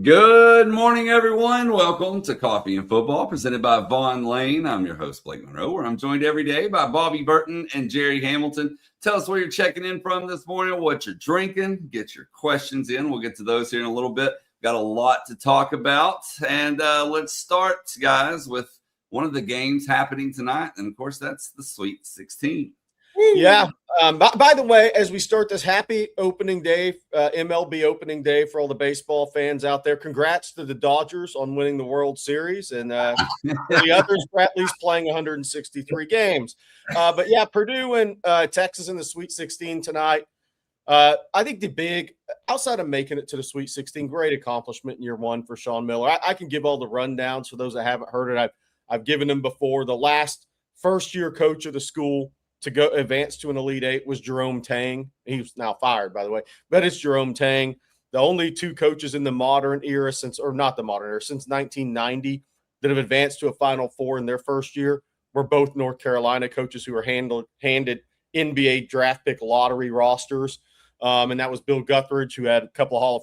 Good morning, everyone. Welcome to Coffee and Football, presented by Vaughn Lane. I'm your host, Blake Monroe, where I'm joined every day by Bobby Burton and Jerry Hamilton. Tell us where you're checking in from this morning, what you're drinking. Get your questions in. We'll get to those here in a little bit. Got a lot to talk about. And let's start, guys, with one of the games happening tonight. And, of course, that's the Sweet 16. Yeah. By the way, as we start this, happy opening day, MLB opening day for all the baseball fans out there. Congrats to the Dodgers on winning the World Series, and the others are at least playing 163 games. But yeah, Purdue and Texas in the Sweet 16 tonight. I think the big, outside of making it to the Sweet 16, great accomplishment in year one for Sean Miller. I can give all the rundowns for those that haven't heard it. I've given them before. The last first-year coach of the school to go advance to an Elite Eight was Jerome Tang. He's now fired, by the way, but it's Jerome Tang. The only two coaches in the modern era since 1990 that have advanced to a Final Four in their first year were both North Carolina coaches who were handed NBA draft pick lottery rosters. And that was Bill Guthridge, who had a couple of Hall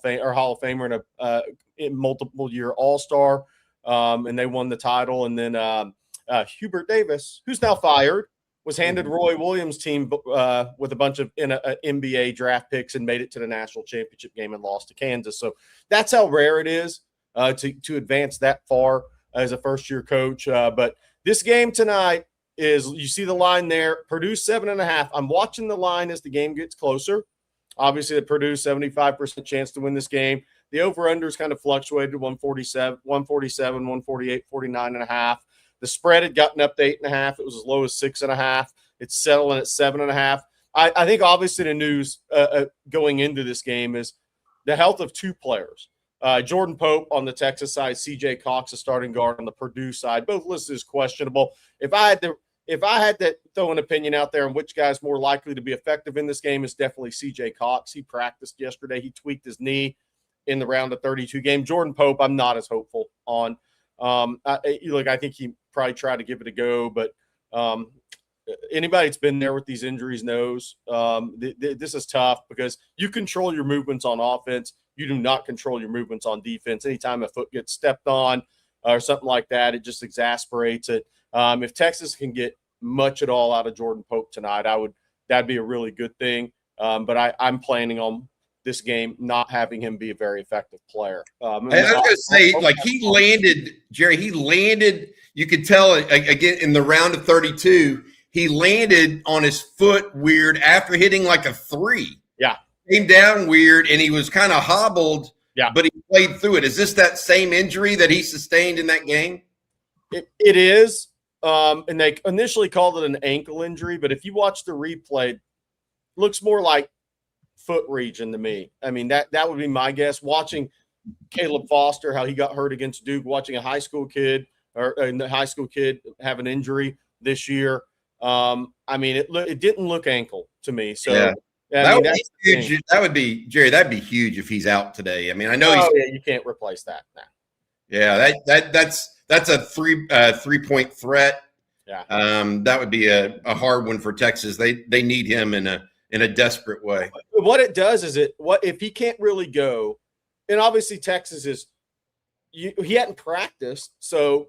of Famer and a multiple year All-Star. And they won the title. And then Hubert Davis, who's now fired, was handed Roy Williams' team with a bunch of NBA draft picks and made it to the national championship game and lost to Kansas. So that's how rare it is to advance that far as a first-year coach. But this game tonight is, you see the line there, Purdue 7.5. I'm watching the line as the game gets closer. Obviously, the Purdue 75% chance to win this game. The over-unders kind of fluctuated 147, 148, 49.5. The spread had gotten up to 8.5. It was as low as 6.5. It's settling at 7.5. I think obviously the news going into this game is the health of two players. Jordan Pope on the Texas side, C.J. Cox, a starting guard on the Purdue side. Both listed as questionable. If I had to throw an opinion out there on which guy's more likely to be effective in this game, it's definitely C.J. Cox. He practiced yesterday. He tweaked his knee in the round of 32 game. Jordan Pope, I'm not as hopeful on. I think he probably try to give it a go, but anybody that's been there with these injuries knows this is tough because you control your movements on offense. You do not control your movements on defense. Anytime a foot gets stepped on or something like that, it just exasperates it. If Texas can get much at all out of Jordan Pope tonight, that'd be a really good thing. But I'm planning on this game not having him be a very effective player. I was going to say, he landed, Jerry, you could tell again in the round of 32, he landed on his foot weird after hitting like a three. Yeah. Came down weird, and he was kind of hobbled, but he played through it. Is this that same injury that he sustained in that game? It is, and they initially called it an ankle injury, but if you watch the replay, it looks more like foot region to me. I mean, that would be my guess. Watching Caleb Foster, how he got hurt against Duke, watching a high school kid have an injury this year. It didn't look ankle to me. So yeah. That would be huge. That would be, Jerry, that'd be huge if he's out today. I mean, I know you can't replace that now. Yeah, that's a three-point threat. Yeah. That would be a hard one for Texas. They need him in a desperate way. What it does is what if he can't really go, and obviously Texas he hadn't practiced, so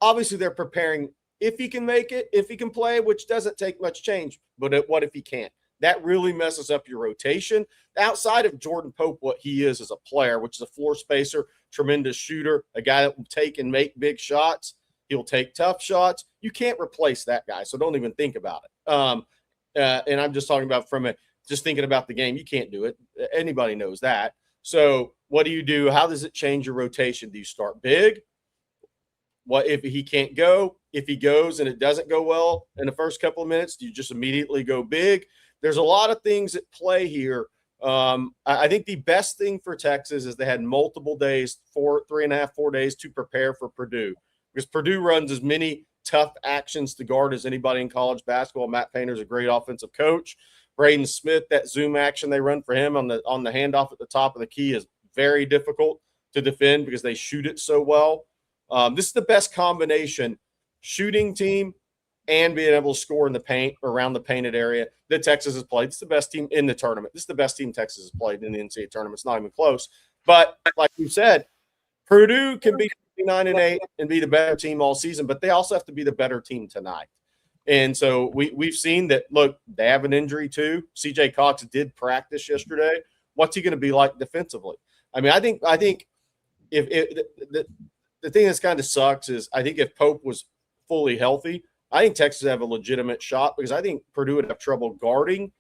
obviously they're preparing if he can make it, if he can play, which doesn't take much change. But what if he can't? That really messes up your rotation. Outside of Jordan Pope, what he is as a player, which is a floor spacer, tremendous shooter, a guy that will take and make big shots. He'll take tough shots. You can't replace that guy, so don't even think about it. And I'm just talking about just thinking about the game. You can't do it. Anybody knows that. So what do you do? How does it change your rotation? Do you start big? What if he can't go? If he goes and it doesn't go well in the first couple of minutes, do you just immediately go big? There's a lot of things at play here. I think the best thing for Texas is they had multiple days, 3.5, 4 days to prepare for Purdue, because Purdue runs as many tough actions to guard as anybody in college basketball. Matt Painter's a great offensive coach. Braden Smith, that zoom action they run for him on the handoff at the top of the key is very difficult to defend because they shoot it so well. This is the best combination, shooting team and being able to score in the paint, around the painted area, that Texas has played. It's the best team in the tournament. This is the best team Texas has played in the NCAA tournament. It's not even close. But like you said, Purdue can be 9-8 and be the better team all season, but they also have to be the better team tonight. And so we've seen that, look, they have an injury too. CJ Cox did practice yesterday. What's he going to be like defensively? I mean, I think if the thing that's kind of sucks is I think if Pope was fully healthy, I think Texas would have a legitimate shot because I think Purdue would have trouble guarding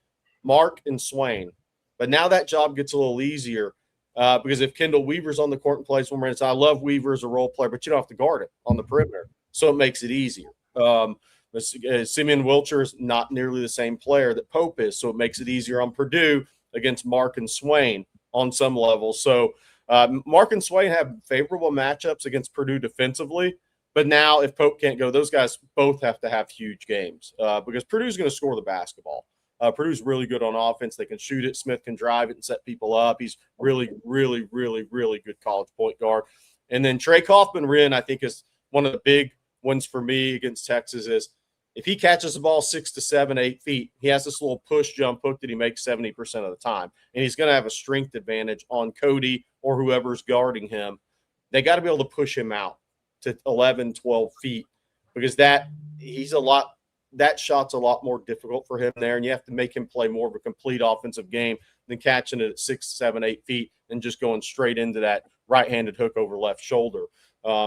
Mark and Swain. But now that job gets a little easier because if Kendall Weaver's on the court and plays 1 minute, I love Weaver as a role player, but you don't have to guard it on the perimeter. So it makes it easier. Simeon Wilcher is not nearly the same player that Pope is, so it makes it easier on Purdue against Mark and Swain on some level. So Mark and Swain have favorable matchups against Purdue defensively, but now if Pope can't go, those guys both have to have huge games because Purdue's going to score the basketball. Purdue's really good on offense. They can shoot it. Smith can drive it and set people up. He's really, really, really, really good college point guard. And then Trey Kaufman-Wren, I think, is one of the big ones for me against Texas is if he catches the ball 6 to 7, 8 feet, he has this little push jump hook that he makes 70% of the time. And he's going to have a strength advantage on Cody or whoever's guarding him. They got to be able to push him out to 11, 12 feet because that shot's a lot more difficult for him there. And you have to make him play more of a complete offensive game than catching it at 6, 7, 8 feet and just going straight into that right-handed hook over left shoulder.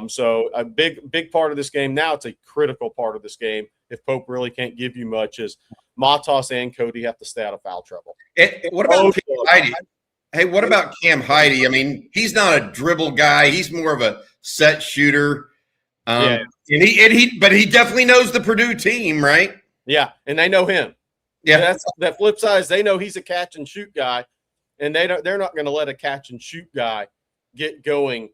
So a big part of this game now, it's a critical part of this game. If Pope really can't give you much, is Matas and Cody have to stay out of foul trouble. What about Cam Heide? Hey, what about Cam Heide? I mean, he's not a dribble guy. He's more of a set shooter. But he definitely knows the Purdue team, right? Yeah, and they know him. Yeah, that flip side is they know he's a catch and shoot guy, and they're not going to let a catch and shoot guy get going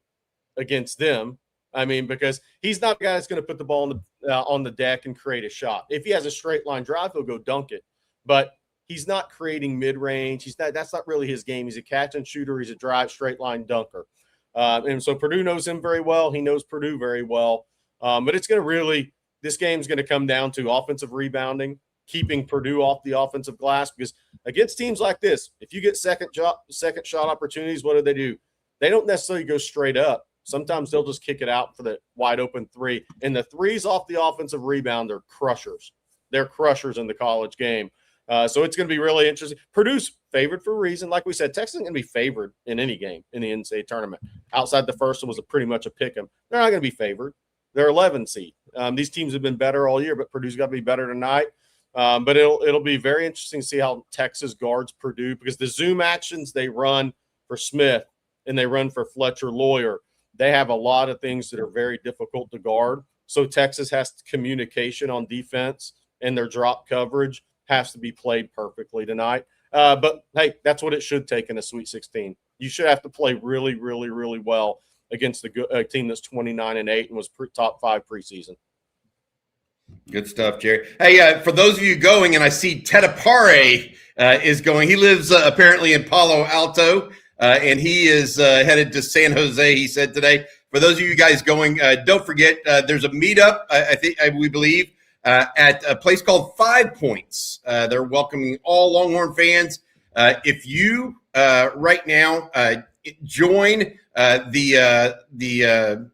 against them. I mean, because he's not the guy that's going to put the ball on the deck and create a shot. If he has a straight line drive, he'll go dunk it. But he's not creating mid range. That's not really his game. He's a catch and shooter. He's a drive straight line dunker. And so Purdue knows him very well. He knows Purdue very well. But it's going to this game's going to come down to offensive rebounding, keeping Purdue off the offensive glass. Because against teams like this, if you get second shot opportunities, what do? They don't necessarily go straight up. Sometimes they'll just kick it out for the wide open three. And the threes off the offensive rebound, they're crushers. They're crushers in the college game. So it's going to be really interesting. Purdue's favored for a reason. Like we said, Texas isn't going to be favored in any game in the NCAA tournament. Outside the first one was pretty much a pick 'em. They're not going to be favored. They're 11 seed. These teams have been better all year, but Purdue's got to be better tonight. But it'll be very interesting to see how Texas guards Purdue because the zoom actions they run for Smith and they run for Fletcher Lawyer, they have a lot of things that are very difficult to guard. So Texas has communication on defense and their drop coverage has to be played perfectly tonight. But, hey, that's what it should take in a Sweet 16. You should have to play really, really, really well against a team that's 29-8 and was top 5 preseason. Good stuff, Jerry. Hey, for those of you going, and I see Tedapare is going. He lives apparently in Palo Alto, and he is headed to San Jose, he said today. For those of you guys going, don't forget, there's a meetup, we believe, at a place called 5 Points. They're welcoming all Longhorn fans. If you right now join the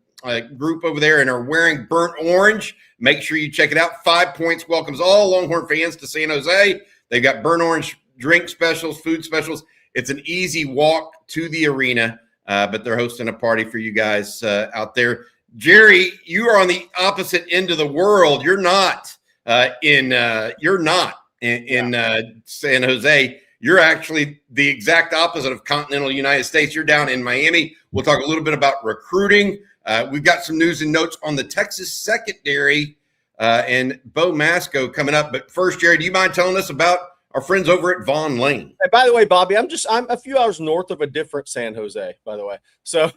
group over there and are wearing burnt orange, make sure you check it out. 5 Points welcomes all Longhorn fans to San Jose. They've got burnt orange drink specials, food specials. It's an easy walk to the arena, but they're hosting a party for you guys out there. Jerry, you are on the opposite end of the world. You're not in San Jose. You're actually the exact opposite of continental United States. You're down in Miami. We'll talk a little bit about recruiting. We've got some news and notes on the Texas secondary and Bo Masco coming up. But first, Jerry, do you mind telling us about our friends over at Vaughn Lane? Hey, by the way, Bobby, I'm a few hours north of a different San Jose, by the way. So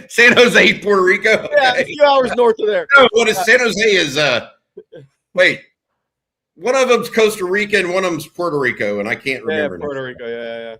San Jose, Puerto Rico? Okay. Yeah, a few hours north of there. No, what is San Jose is wait. One of them's Costa Rica and one of them's Puerto Rico, and I can't remember. Puerto Rico, yeah.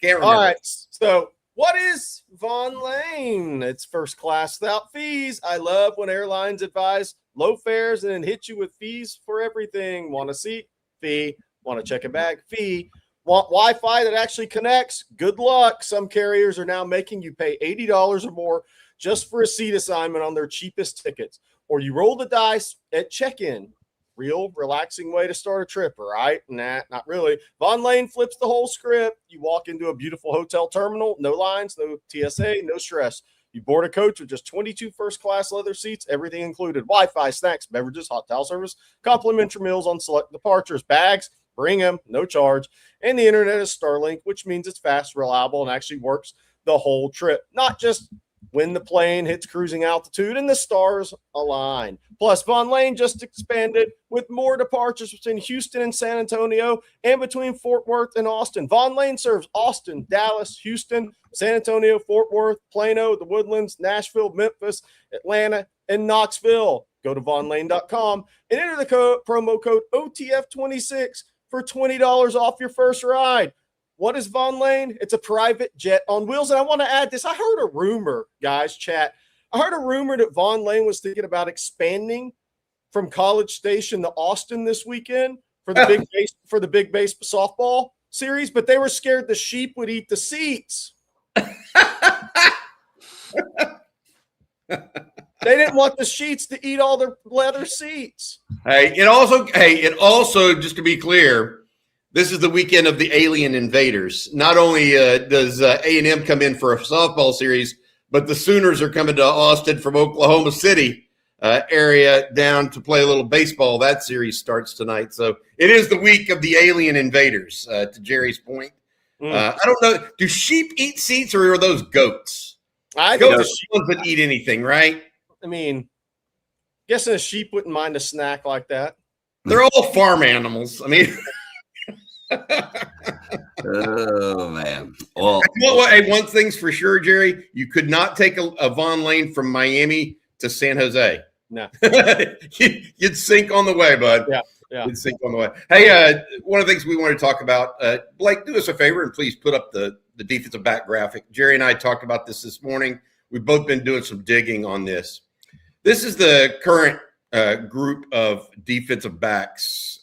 Can't remember. All right, so what is Vaughn Lane? It's first class without fees. I love when airlines advise low fares and then hit you with fees for everything. Want a seat? Fee. Want to check a bag? Fee. Want Wi-Fi that actually connects? Good luck. Some carriers are now making you pay $80 or more just for a seat assignment on their cheapest tickets. Or you roll the dice at check-in. Real relaxing way to start a trip, right? Nah, not really. Von Lane flips the whole script. You walk into a beautiful hotel terminal, no lines, no TSA, no stress. You board a coach with just 22 first-class leather seats, everything included. Wi-Fi, snacks, beverages, hot towel service, complimentary meals on select departures, bags, bring them, no charge. And the internet is Starlink, which means it's fast, reliable, and actually works the whole trip. Not just when the plane hits cruising altitude and the stars align. Plus, Von Lane just expanded with more departures between Houston and San Antonio and between Fort Worth and Austin. Von Lane serves Austin, Dallas, Houston, San Antonio, Fort Worth, Plano, the Woodlands, Nashville, Memphis, Atlanta, and Knoxville. Go to vonlane.com and enter the promo code OTF26 for $20 off your first ride. What is Von Lane? It's a private jet on wheels. And I want to add this. I heard a rumor, guys, chat. I heard a rumor that Von Lane was thinking about expanding from College Station to Austin this weekend for the big base softball series, but they were scared the sheep would eat the seats. They didn't want the sheets to eat all the leather seats. It also, just to be clear, this is the weekend of the alien invaders. Not only does A&M come in for a softball series, but the Sooners are coming to Austin from Oklahoma City area down to play a little baseball. That series starts tonight. So it is the week of the alien invaders, to Jerry's point. I don't know. Do sheep eat seats or are those goats? I think goats are ones that eat anything, right? I mean, guessing a sheep wouldn't mind a snack like that. They're all farm animals. I mean, oh man! Well, you know what? Hey, one thing's for sure, Jerry. You could not take a Von Lane from Miami to San Jose. No, you'd sink on the way, bud. Yeah, you'd sink on the way. Hey, one of the things we want to talk about, Blake, do us a favor and please put up the defensive back graphic. Jerry and I talked about this morning. We've both been doing some digging on this. This is the current group of defensive backs.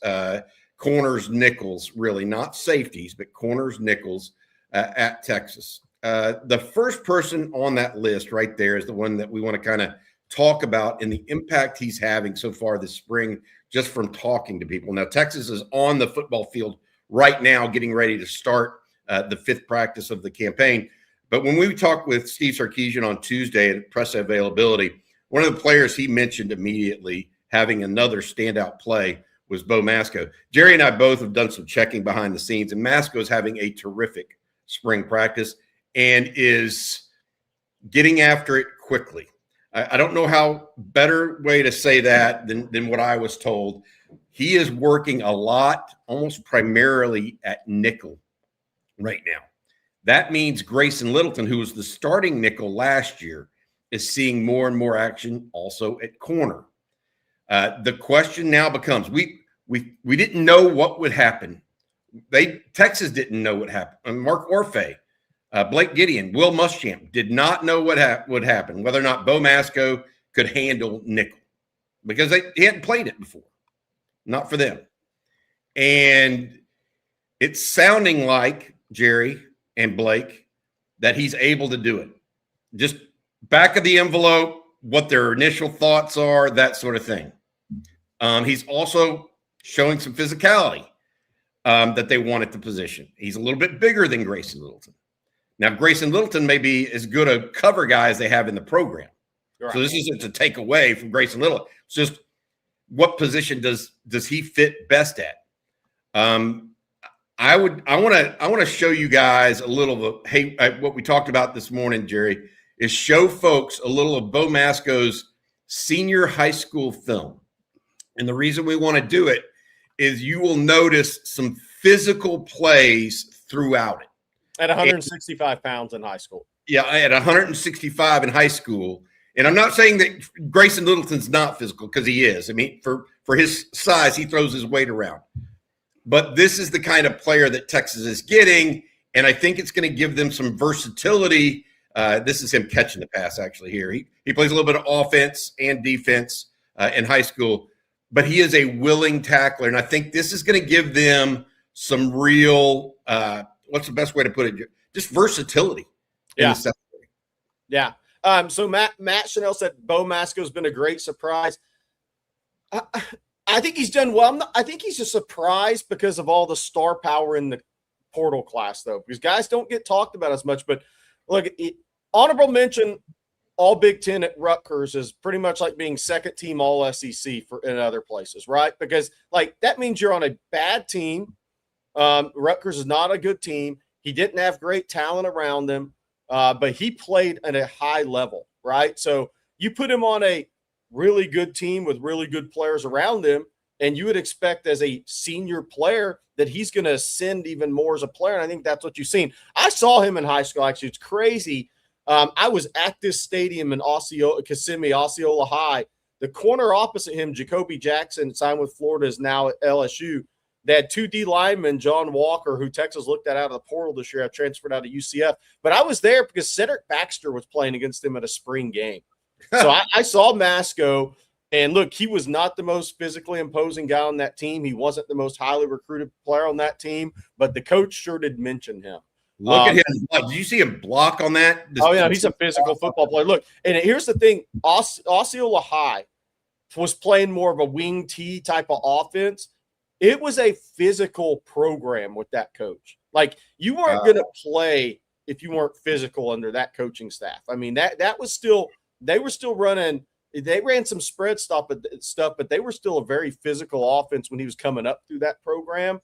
Corners, nickels, really not safeties, but corners, nickels at Texas. The first person on that list right there is the one that we want to kind of talk about and the impact he's having so far this spring just from talking to people. Now, Texas is on the football field right now getting ready to start the fifth practice of the campaign. But when we talked with Steve Sarkisian on Tuesday at press availability, one of the players he mentioned immediately having another standout play was Bo Masco. Jerry and I both have done some checking behind the scenes, and Masco is having a terrific spring practice and is getting after it quickly. I don't know how better way to say that than what I was told. He is working a lot, almost primarily at nickel right now. That means Grayson Littleton, who was the starting nickel last year, is seeing more and more action also at corner. The question now becomes, we didn't know what would happen. Texas didn't know what happened. Mark Orfe, Blake Gideon, Will Muschamp did not know what would happen, whether or not Bo Masco could handle nickel because he hadn't played it before, not for them. And it's sounding like, Jerry and Blake, that he's able to do it. Just back of the envelope, what their initial thoughts are, that sort of thing. He's also showing some physicality that they want at the position. He's a little bit bigger than Grayson Littleton. Now, Grayson Littleton may be as good a cover guy as they have in the program. Right. So this isn't to take away from Grayson Littleton. It's just what position does he fit best at? I want to show you guys a little of what we talked about this morning, Jerry, is show folks a little of Bo Masco's senior high school film. And the reason we want to do it is you will notice some physical plays throughout it. At 165 pounds in high school. Yeah, at 165 in high school. And I'm not saying that Grayson Littleton's not physical, because he is. I mean, for his size, he throws his weight around. But this is the kind of player that Texas is getting, and I think it's going to give them some versatility. This is him catching the pass, actually, here. He plays a little bit of offense and defense in high school, but he is a willing tackler, and I think this is going to give them some real, what's the best way to put it? Just versatility. Yeah. In the secondary. Yeah. So Matt Chanel said Bo Masco's been a great surprise. I think he's done well. I think he's just surprised because of all the star power in the portal class, though, because guys don't get talked about as much. But look, honorable mention, all Big Ten at Rutgers is pretty much like being second team all SEC in other places, right? Because like that means you're on a bad team. Rutgers is not a good team. He didn't have great talent around him, but he played at a high level, right? So you put him on a really good team with really good players around him, and you would expect as a senior player that he's going to ascend even more as a player. And I think that's what you've seen. I saw him in high school. Actually, it's crazy. I was at this stadium in Kissimmee, Osceola High. The corner opposite him, Jacoby Jackson, signed with Florida, is now at LSU. They had 2 D linemen, John Walker, who Texas looked at out of the portal this year, transferred out of UCF. But I was there because Cedric Baxter was playing against him at a spring game. So I saw Masco, and look, he was not the most physically imposing guy on that team. He wasn't the most highly recruited player on that team, but the coach sure did mention him. Look at him. Did you see him block on that? He's a physical football player. Look, and here's the thing. Osceola High was playing more of a wing T type of offense. It was a physical program with that coach. Like, you weren't going to play if you weren't physical under that coaching staff. I mean, that was still – they were still running – they ran some spread stuff, but they were still a very physical offense when he was coming up through that program.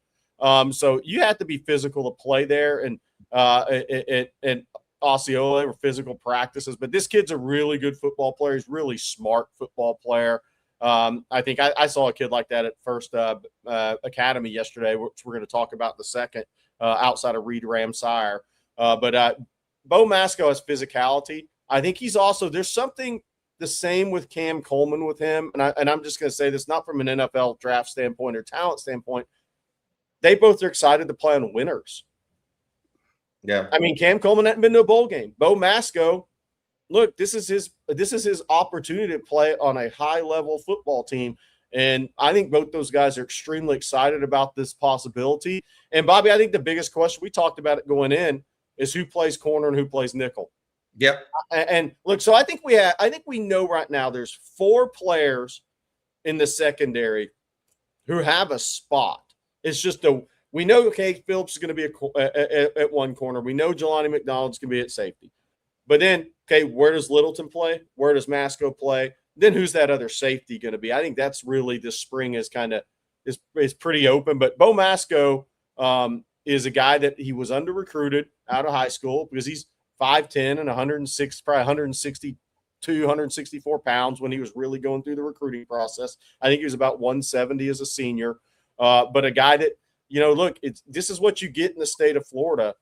So you had to be physical to play there, and Osceola were physical practices. But this kid's a really good football player. He's a really smart football player. I think I saw a kid like that at First Academy yesterday, which we're going to talk about in the second, outside of Reed Ramsire. But Bo Masco has physicality. I think he's also – there's something the same with Cam Coleman with him, and I'm just going to say this not from an NFL draft standpoint or talent standpoint. They both are excited to play on winners. Yeah. I mean, Cam Coleman hadn't been to a bowl game. Bo Masco, look, this is his opportunity to play on a high-level football team, and I think both those guys are extremely excited about this possibility. And, Bobby, I think the biggest question, we talked about it going in, is who plays corner and who plays nickel. Yep. And look, so I think we know right now there's 4 players in the secondary who have a spot. It's just we know, okay, Phillips is going to be at one corner. We know Jelani McDonald's going to be at safety. But then, okay, where does Littleton play? Where does Masco play? Then who's that other safety going to be? I think that's really this spring is kind of is pretty open. But Bo Masco is a guy that he was under recruited out of high school because he's 5'10" and 106, probably 162, 164 pounds when he was really going through the recruiting process. I think he was about 170 as a senior. But a guy that, look, this is what you get in the state of Florida.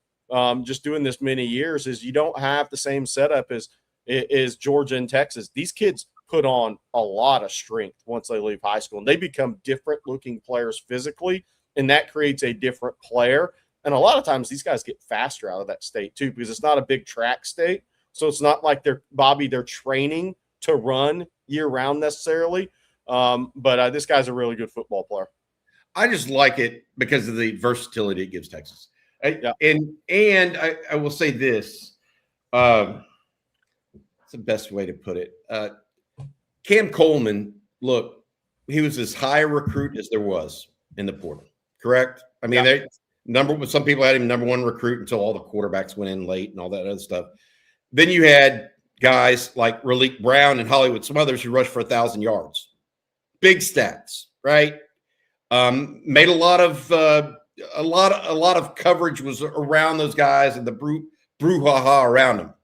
Just doing this many years is you don't have the same setup as Georgia and Texas. These kids put on a lot of strength once they leave high school, and they become different looking players physically, and that creates a different player. And a lot of times these guys get faster out of that state too, because it's not a big track state. So it's not like they're training to run year round necessarily. But this guy's a really good football player. I just like it because of the versatility it gives Texas. Yeah. And I will say this. It's the best way to put it. Cam Coleman, look, he was as high a recruit as there was in the portal, correct? I mean, some people had him number 1 recruit until all the quarterbacks went in late and all that other stuff. Then you had guys like Raleek Brown and Hollywood Smothers who rushed for 1,000 yards. Big stats, right? Made a lot of coverage was around those guys and the brouhaha around them.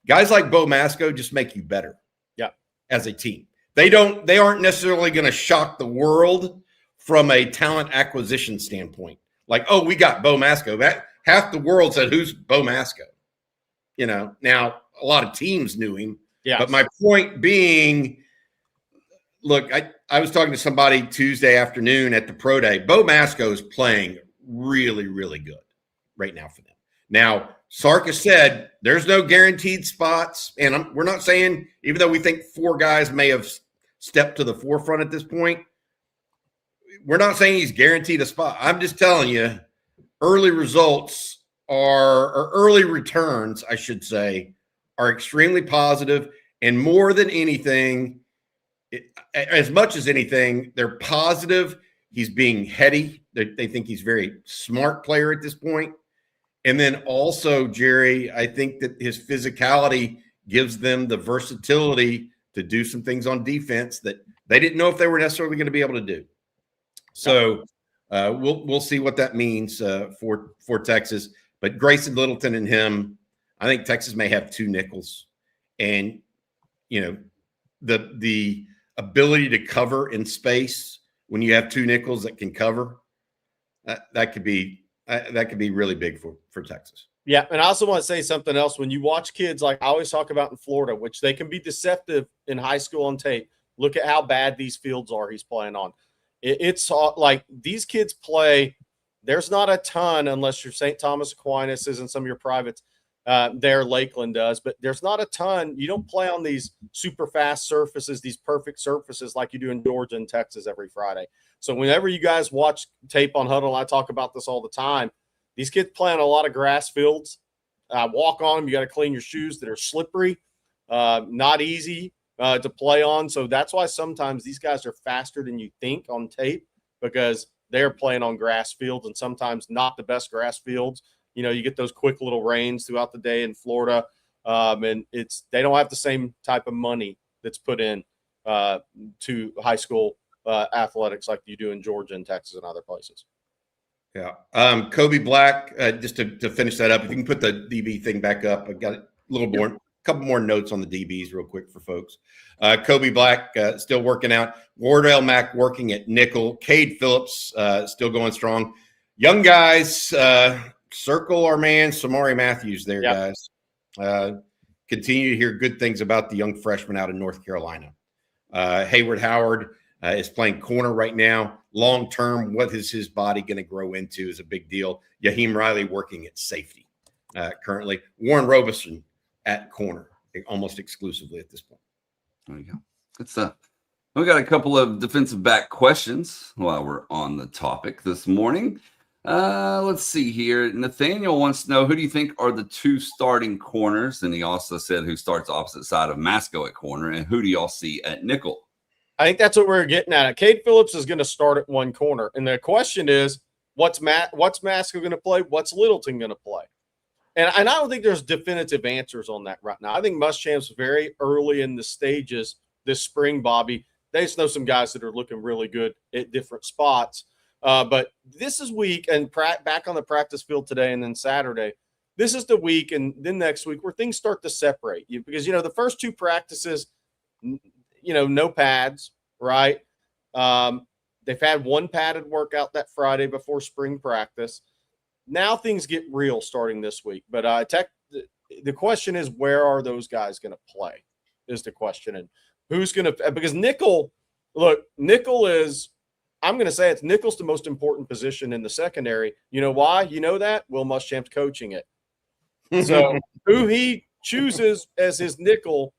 Guys like Bo Masco just make you better. Yeah. As a team. They aren't necessarily going to shock the world from a talent acquisition standpoint. Like, oh, we got Bo Masco. Half the world said, who's Bo Masco? Now a lot of teams knew him. Yeah. But my point being, look, I was talking to somebody Tuesday afternoon at the Pro Day. Bo Masco is playing really, really good right now for them. Now, Sark has said there's no guaranteed spots, and we're not saying, even though we think 4 guys may have stepped to the forefront at this point, we're not saying he's guaranteed a spot. I'm just telling you, early results or early returns, I should say, are extremely positive. And more than anything, as much as anything, they're positive. He's being heady. They think he's a very smart player at this point. And then also, Jerry, I think that his physicality gives them the versatility to do some things on defense that they didn't know if they were necessarily going to be able to do. So we'll see what that means for Texas. But Grayson Littleton and him, I think Texas may have two nickels, and the ability to cover in space when you have two nickels that can cover, that could be really big for Texas. Yeah, and I also want to say something else. When you watch kids, like I always talk about in Florida, which they can be deceptive in high school on tape. Look at how bad these fields are he's playing on. It's like these kids play. There's not a ton unless you're St. Thomas Aquinas and some of your privates. There, Lakeland does, but there's not a ton. You don't play on these super fast surfaces, these perfect surfaces like you do in Georgia and Texas every Friday. So whenever you guys watch tape on Huddle, I talk about this all the time. These kids play on a lot of grass fields. Walk on them. You got to clean your shoes that are slippery, not easy to play on. So that's why sometimes these guys are faster than you think on tape, because they're playing on grass fields and sometimes not the best grass fields. You get those quick little rains throughout the day in Florida, and they don't have the same type of money that's put in to high school athletics like you do in Georgia and Texas and other places. Yeah. Kobe Black, just to finish that up, if you can put the DB thing back up, I've got a couple more notes on the DBs real quick for folks. Kobe Black still working out. Wardell Mack working at nickel. Cade Phillips still going strong. Young guys, circle our man Samari Matthews there, guys. Continue to hear good things about the young freshman out in North Carolina. Hayward Howard is playing corner right now. Long term, what is his body going to grow into is a big deal. Yaheem Riley working at safety currently. Warren Robeson at corner almost exclusively at this point. There you go. We got a couple of defensive back questions while we're on the topic this morning. Let's see here. Nathaniel wants to know, who do you think are the two starting corners? And he also said who starts opposite side of Masco at corner, and who do y'all see at nickel? I think that's what we're getting at. Cade Phillips is going to start at one corner. And the question is, what's Masco going to play? What's Littleton going to play? And I don't think there's definitive answers on that right now. I think Muschamp's very early in the stages this spring, Bobby. They just know some guys that are looking really good at different spots. But this is week, and back on the practice field today and then Saturday. This is the week, and then next week where things start to separate you, because the first two practices, no pads, right? They've had one padded workout that Friday before spring practice. Now things get real starting this week. But the question is, where are those guys going to play is the question. And who's going to – because nickel is – I'm going to say nickel's the most important position in the secondary. You know why? You know that? Will Muschamp's coaching it. So who he chooses as his nickel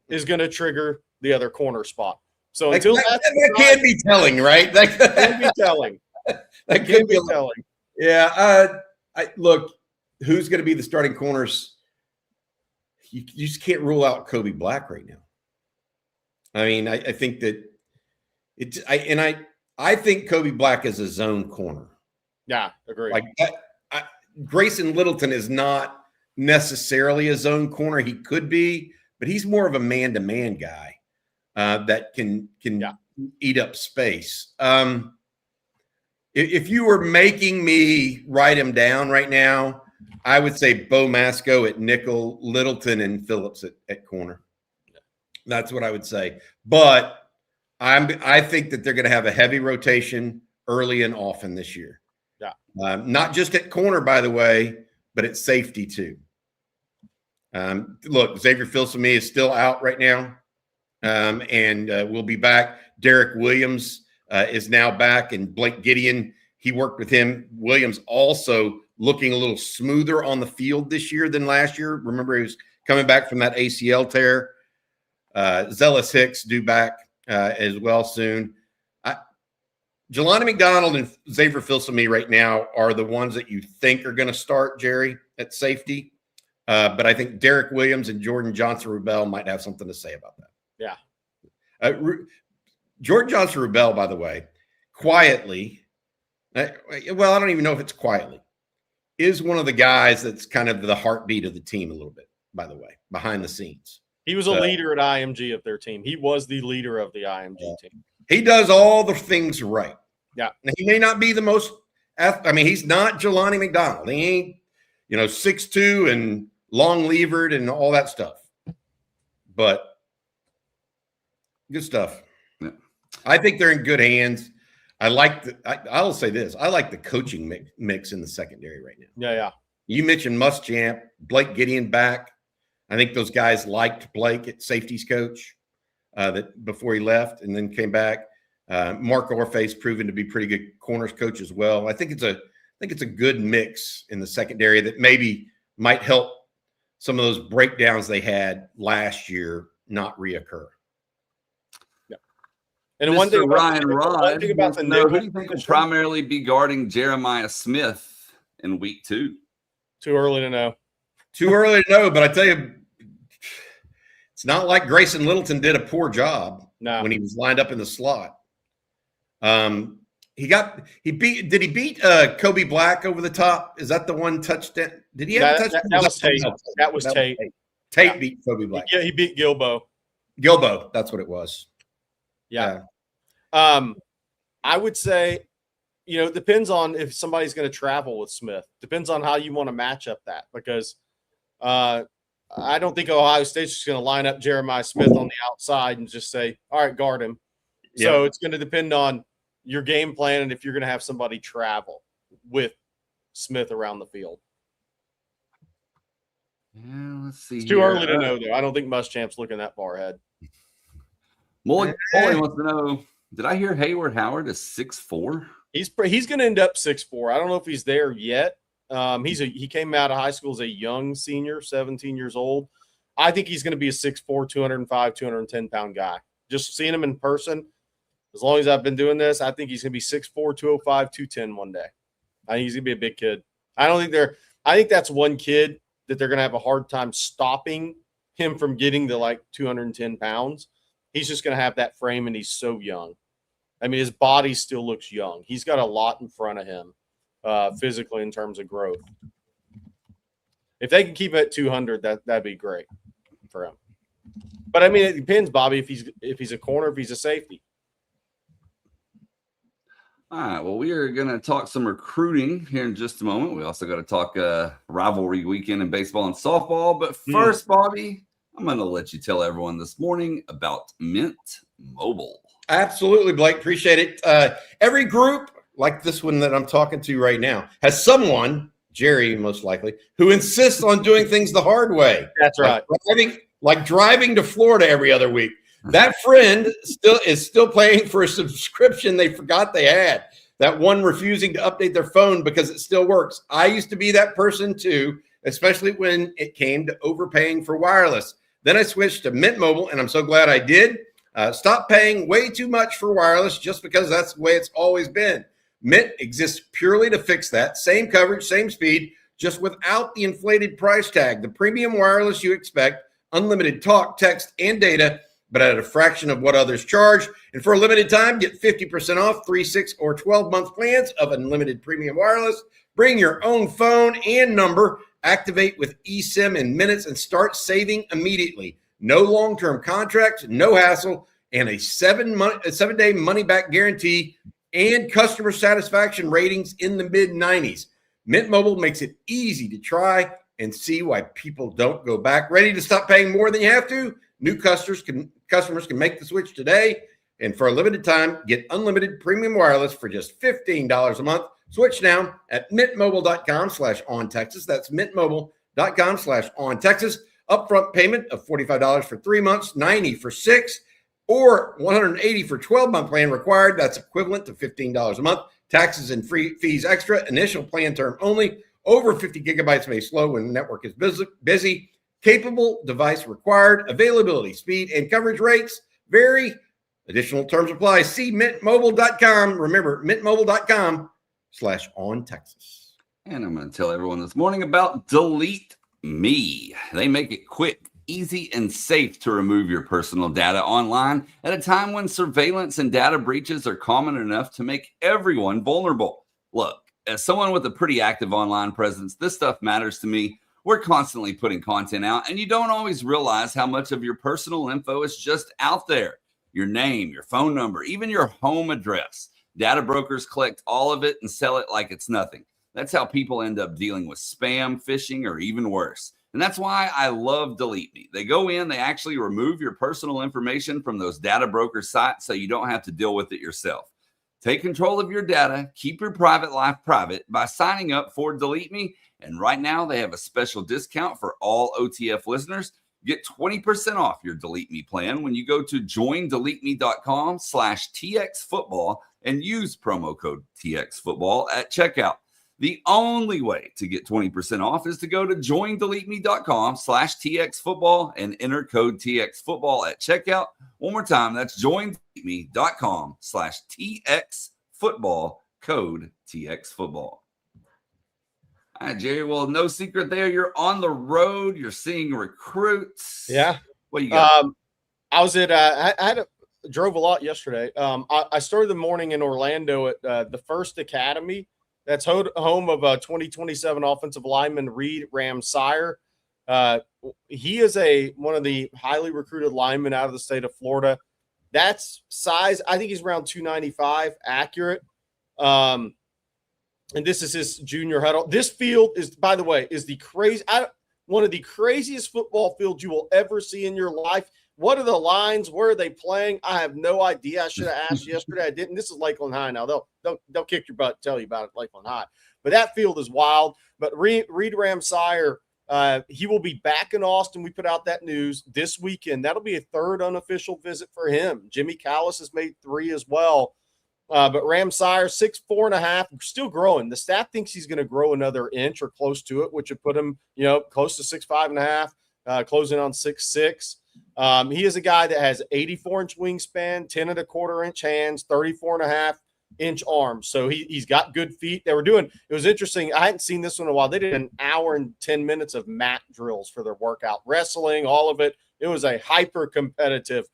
is going to trigger the other corner spot. So until that can be telling, right? That can be telling. That can be telling. Yeah. Look, who's going to be the starting corners? You just can't rule out Kobe Black right now. I mean, I think that I think Kobe Black is a zone corner. Yeah, agree. Like Grayson Littleton is not necessarily a zone corner. He could be, but he's more of a man-to-man guy that can eat up space. If you were making me write him down right now, I would say Bo Masco at nickel, Littleton and Phillips at corner. That's what I would say. But I think that they're going to have a heavy rotation early and often this year. Yeah. Not just at corner, by the way, but at safety too. Look, Xavier Filsaime is still out right now, and we'll be back. Derek Williams is now back, and Blake Gideon, he worked with him. Williams also looking a little smoother on the field this year than last year. Remember, he was coming back from that ACL tear. Zealous Hicks due back as well soon. Jelani McDonald and Xavier Filsaime right now are the ones that you think are going to start, Jerry, at safety. But I think Derek Williams and Jordan Johnson-Rubel might have something to say about that. Yeah. Jordan Johnson-Rubel, by the way, quietly, well, I don't even know if it's quietly, is one of the guys that's kind of the heartbeat of the team a little bit, by the way, behind the scenes. He was a leader at IMG of their team. He was the leader of the IMG team. He does all the things right. Yeah. Now, he may not be the most – I mean, he's not Jelani McDonald. He ain't, 6'2" and long-levered and all that stuff. But good stuff. Yeah. I think they're in good hands. I'll say this. I like the coaching mix in the secondary right now. Yeah. You mentioned Muschamp, Blake Gideon back. I think those guys liked Blake at safeties coach that before he left and then came back. Mark Orfe's proven to be pretty good corners coach as well. I think it's a good mix in the secondary that maybe might help some of those breakdowns they had last year not reoccur. Yeah. And one thing Ryan Rod, who do you think will primarily be guarding Jeremiah Smith in week 2? Too early to know. Too early to know, but I tell you, it's not like Grayson Littleton did a poor job when he was lined up in the slot. Did he beat Kobe Black over the top? Is that the one touchdown? Did he have a touchdown? That was Tate. That was Tate. Tate beat Kobe Black. Yeah, he beat Gilbo. Gilbo, that's what it was. Yeah. I would say, it depends on if somebody's going to travel with Smith. Depends on how you want to match up that, because I don't think Ohio State's just going to line up Jeremiah Smith on the outside and just say, all right, guard him. Yep. So it's going to depend on your game plan and if you're going to have somebody travel with Smith around the field. Yeah, let's see. It's too early to know, though. I don't think Muschamp's looking that far ahead. Molly wants to know, did I hear Hayward Howard is 6'4"? He's going to end up 6'4". I don't know if he's there yet. He came out of high school as a young senior, 17 years old. I think he's going to be a 6'4", 205, 210-pound guy. Just seeing him in person, as long as I've been doing this, I think he's going to be 6'4", 205, 210 one day. I think he's going to be a big kid. I think that's one kid that they're going to have a hard time stopping him from getting to 210 pounds. He's just going to have that frame, and he's so young. I mean, his body still looks young. He's got a lot in front of him physically in terms of growth. If they can keep it at 200, that'd be great for him. But, I mean, it depends, Bobby, if he's a corner, if he's a safety. All right, well, we are going to talk some recruiting here in just a moment. We also got to talk rivalry weekend in baseball and softball. But first, Bobby, I'm going to let you tell everyone this morning about Mint Mobile. Absolutely, Blake. Appreciate it. Every group like this one that I'm talking to right now has someone, Jerry most likely, who insists on doing things the hard way. That's right. Like driving to Florida every other week. That friend is still paying for a subscription they forgot they had. That one refusing to update their phone because it still works. I used to be that person too, especially when it came to overpaying for wireless. Then I switched to Mint Mobile, and I'm so glad I did. Stop paying way too much for wireless just because that's the way it's always been. Mint exists purely to fix that. Same coverage, same speed, just without the inflated price tag. The premium wireless you expect, unlimited talk, text, and data, but at a fraction of what others charge. And for a limited time, get 50% off 3, 6, or 12-month plans of unlimited premium wireless. Bring your own phone and number, activate with eSIM in minutes, and start saving immediately. No long-term contracts, no hassle, and a 7-day money-back guarantee and customer satisfaction ratings in the mid-90s. Mint Mobile makes it easy to try and see why people don't go back. Ready to stop paying more than you have to? New customers can make the switch today, and for a limited time, get unlimited premium wireless for just $15 a month. Switch now at mintmobile.com/OnTexas. That's mintmobile.com/OnTexas. Upfront payment of $45 for 3 months, $90 for 6, or $180 for 12-month plan required. That's equivalent to $15 a month. Taxes and fees extra. Initial plan term only. Over 50 gigabytes may slow when the network is busy. Capable device required. Availability, speed, and coverage rates vary. Additional terms apply. See mintmobile.com. Remember, mintmobile.com/on Texas. And I'm going to tell everyone this morning about Delete Me. They make it quick, easy, and safe to remove your personal data online at a time when surveillance and data breaches are common enough to make everyone vulnerable. Look, as someone with a pretty active online presence, this stuff matters to me. We're constantly putting content out, and you don't always realize how much of your personal info is just out there. Your name, your phone number, even your home address. Data brokers collect all of it and sell it like it's nothing. That's how people end up dealing with spam, phishing, or even worse. And that's why I love Delete Me. They go in, they actually remove your personal information from those data broker sites so you don't have to deal with it yourself. Take control of your data, keep your private life private by signing up for Delete Me. And right now they have a special discount for all OTF listeners. Get 20% off your Delete Me plan when you go to joindeleteme.com/TXFootball and use promo code TXFootball at checkout. The only way to get 20% off is to go to joindeleteme.com/TXFootball and enter code TXFootball at checkout. One more time, that's joindeleteme.com/TXFootball, code TXFootball. All right, Jerry. Well, no secret there. You're on the road. You're seeing recruits. Yeah. What you got? I was at I drove a lot yesterday. I started the morning in Orlando at the First Academy. That's home of 2027 offensive lineman Reed Ramsire. He is one of the highly recruited linemen out of the state of Florida. That's size. I think he's around 295, accurate. And this is his junior huddle. This field is, by the way, is one of the craziest football fields you will ever see in your life. What are the lines? Where are they playing? I have no idea. I should have asked yesterday. I didn't. This is Lakeland High now. They'll kick your butt, tell you about it, Lakeland High. But that field is wild. But Reed Ramsire, he will be back in Austin. We put out that news this weekend. That'll be a third unofficial visit for him. Jimmy Callis has made 3 as well. But Ramsire, 6'4.5", still growing. The staff thinks he's going to grow another inch or close to it, which would put him, close to 6'5.5", closing on 6'6". He is a guy that has 84-inch wingspan, 10.25-inch hands, 34.5-inch arms. So he's got good feet. It was interesting. I hadn't seen this one in a while. They did an hour and 10 minutes of mat drills for their workout, wrestling, all of it. It was a hyper competitive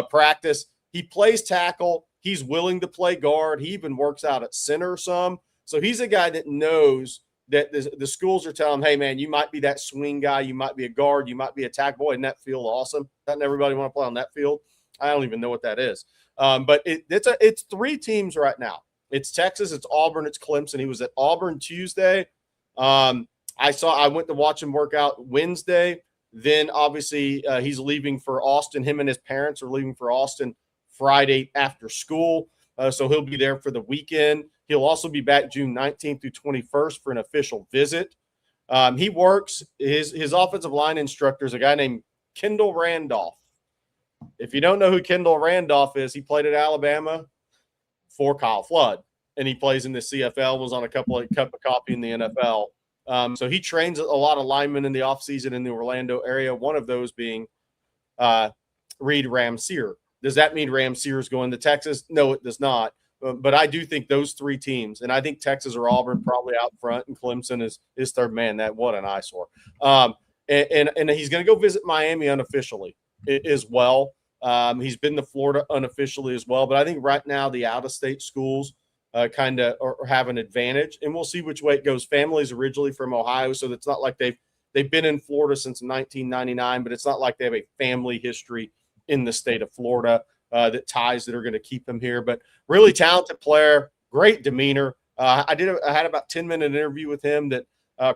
practice. He plays tackle. He's willing to play guard. He even works out at center some. So he's a guy that knows that the schools are telling him, hey, man, you might be that swing guy. You might be a guard. You might be a tackle. Boy, isn't that field awesome? Doesn't everybody want to play on that field? I don't even know what that is. But it's 3 teams right now. It's Texas, it's Auburn, it's Clemson. He was at Auburn Tuesday. I went to watch him work out Wednesday. Then, obviously, he's leaving for Austin. Him and his parents are leaving for Austin Friday after school. So he'll be there for the weekend. He'll also be back June 19th through 21st for an official visit. He works – his offensive line instructor is a guy named Kendall Randolph. If you don't know who Kendall Randolph is, he played at Alabama for Kyle Flood, and he plays in the CFL, was on a cup of coffee in the NFL. So he trains a lot of linemen in the offseason in the Orlando area, one of those being Reed Ramsire. Does that mean Ramsire is going to Texas? No, it does not. But I do think those 3 teams, and I think Texas or Auburn probably out front, and Clemson is third. Man, what an eyesore. And he's going to go visit Miami unofficially as well. He's been to Florida unofficially as well. But I think right now the out-of-state schools kind of have an advantage, and we'll see which way it goes. Family's originally from Ohio, so it's not like they've been in Florida since 1999, but it's not like they have a family history in the state of Florida that are going to keep him here. But really talented player, great demeanor. I had about 10-minute interview with him that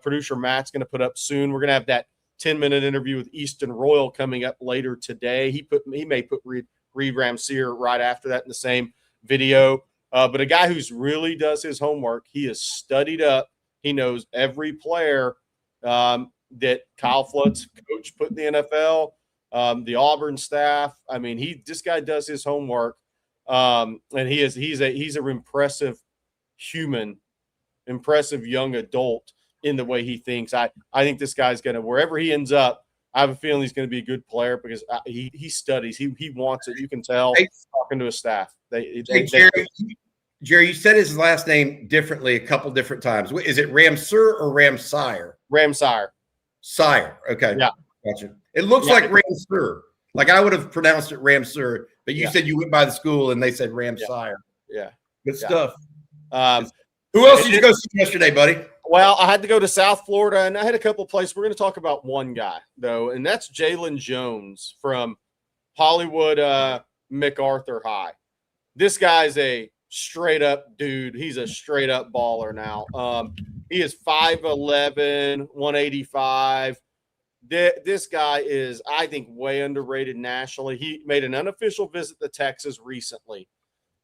producer Matt's going to put up soon. We're going to have that 10-minute interview with Easton Royal coming up later today. He may put Reed Ramsire right after that in the same video. But a guy who's really does his homework. He is studied up. He knows every player that Kyle Flood's coach put in the NFL. The Auburn staff. I mean, this guy does his homework, and he's an impressive human, impressive young adult in the way he thinks. I think this guy's going to, wherever he ends up, I have a feeling he's going to be a good player because he studies. He wants it. You can tell talking to his staff. Jerry, you said his last name differently a couple different times. Is it Ramsur or Ramsire? Ramsire. Sire. Okay. Yeah. Gotcha. It looks like Ramsur. Like I would have pronounced it Ramsur, but you said you went by the school and they said Ramsire. Yeah. Good stuff. Who else did you go see yesterday, buddy? Well, I had to go to South Florida, and I had a couple places. We're going to talk about one guy, though, and that's Jalen Jones from Hollywood MacArthur High. This guy's a straight-up dude. He's a straight-up baller now. He is 5'11", 185. This guy is, I think, way underrated nationally. He made an unofficial visit to Texas recently.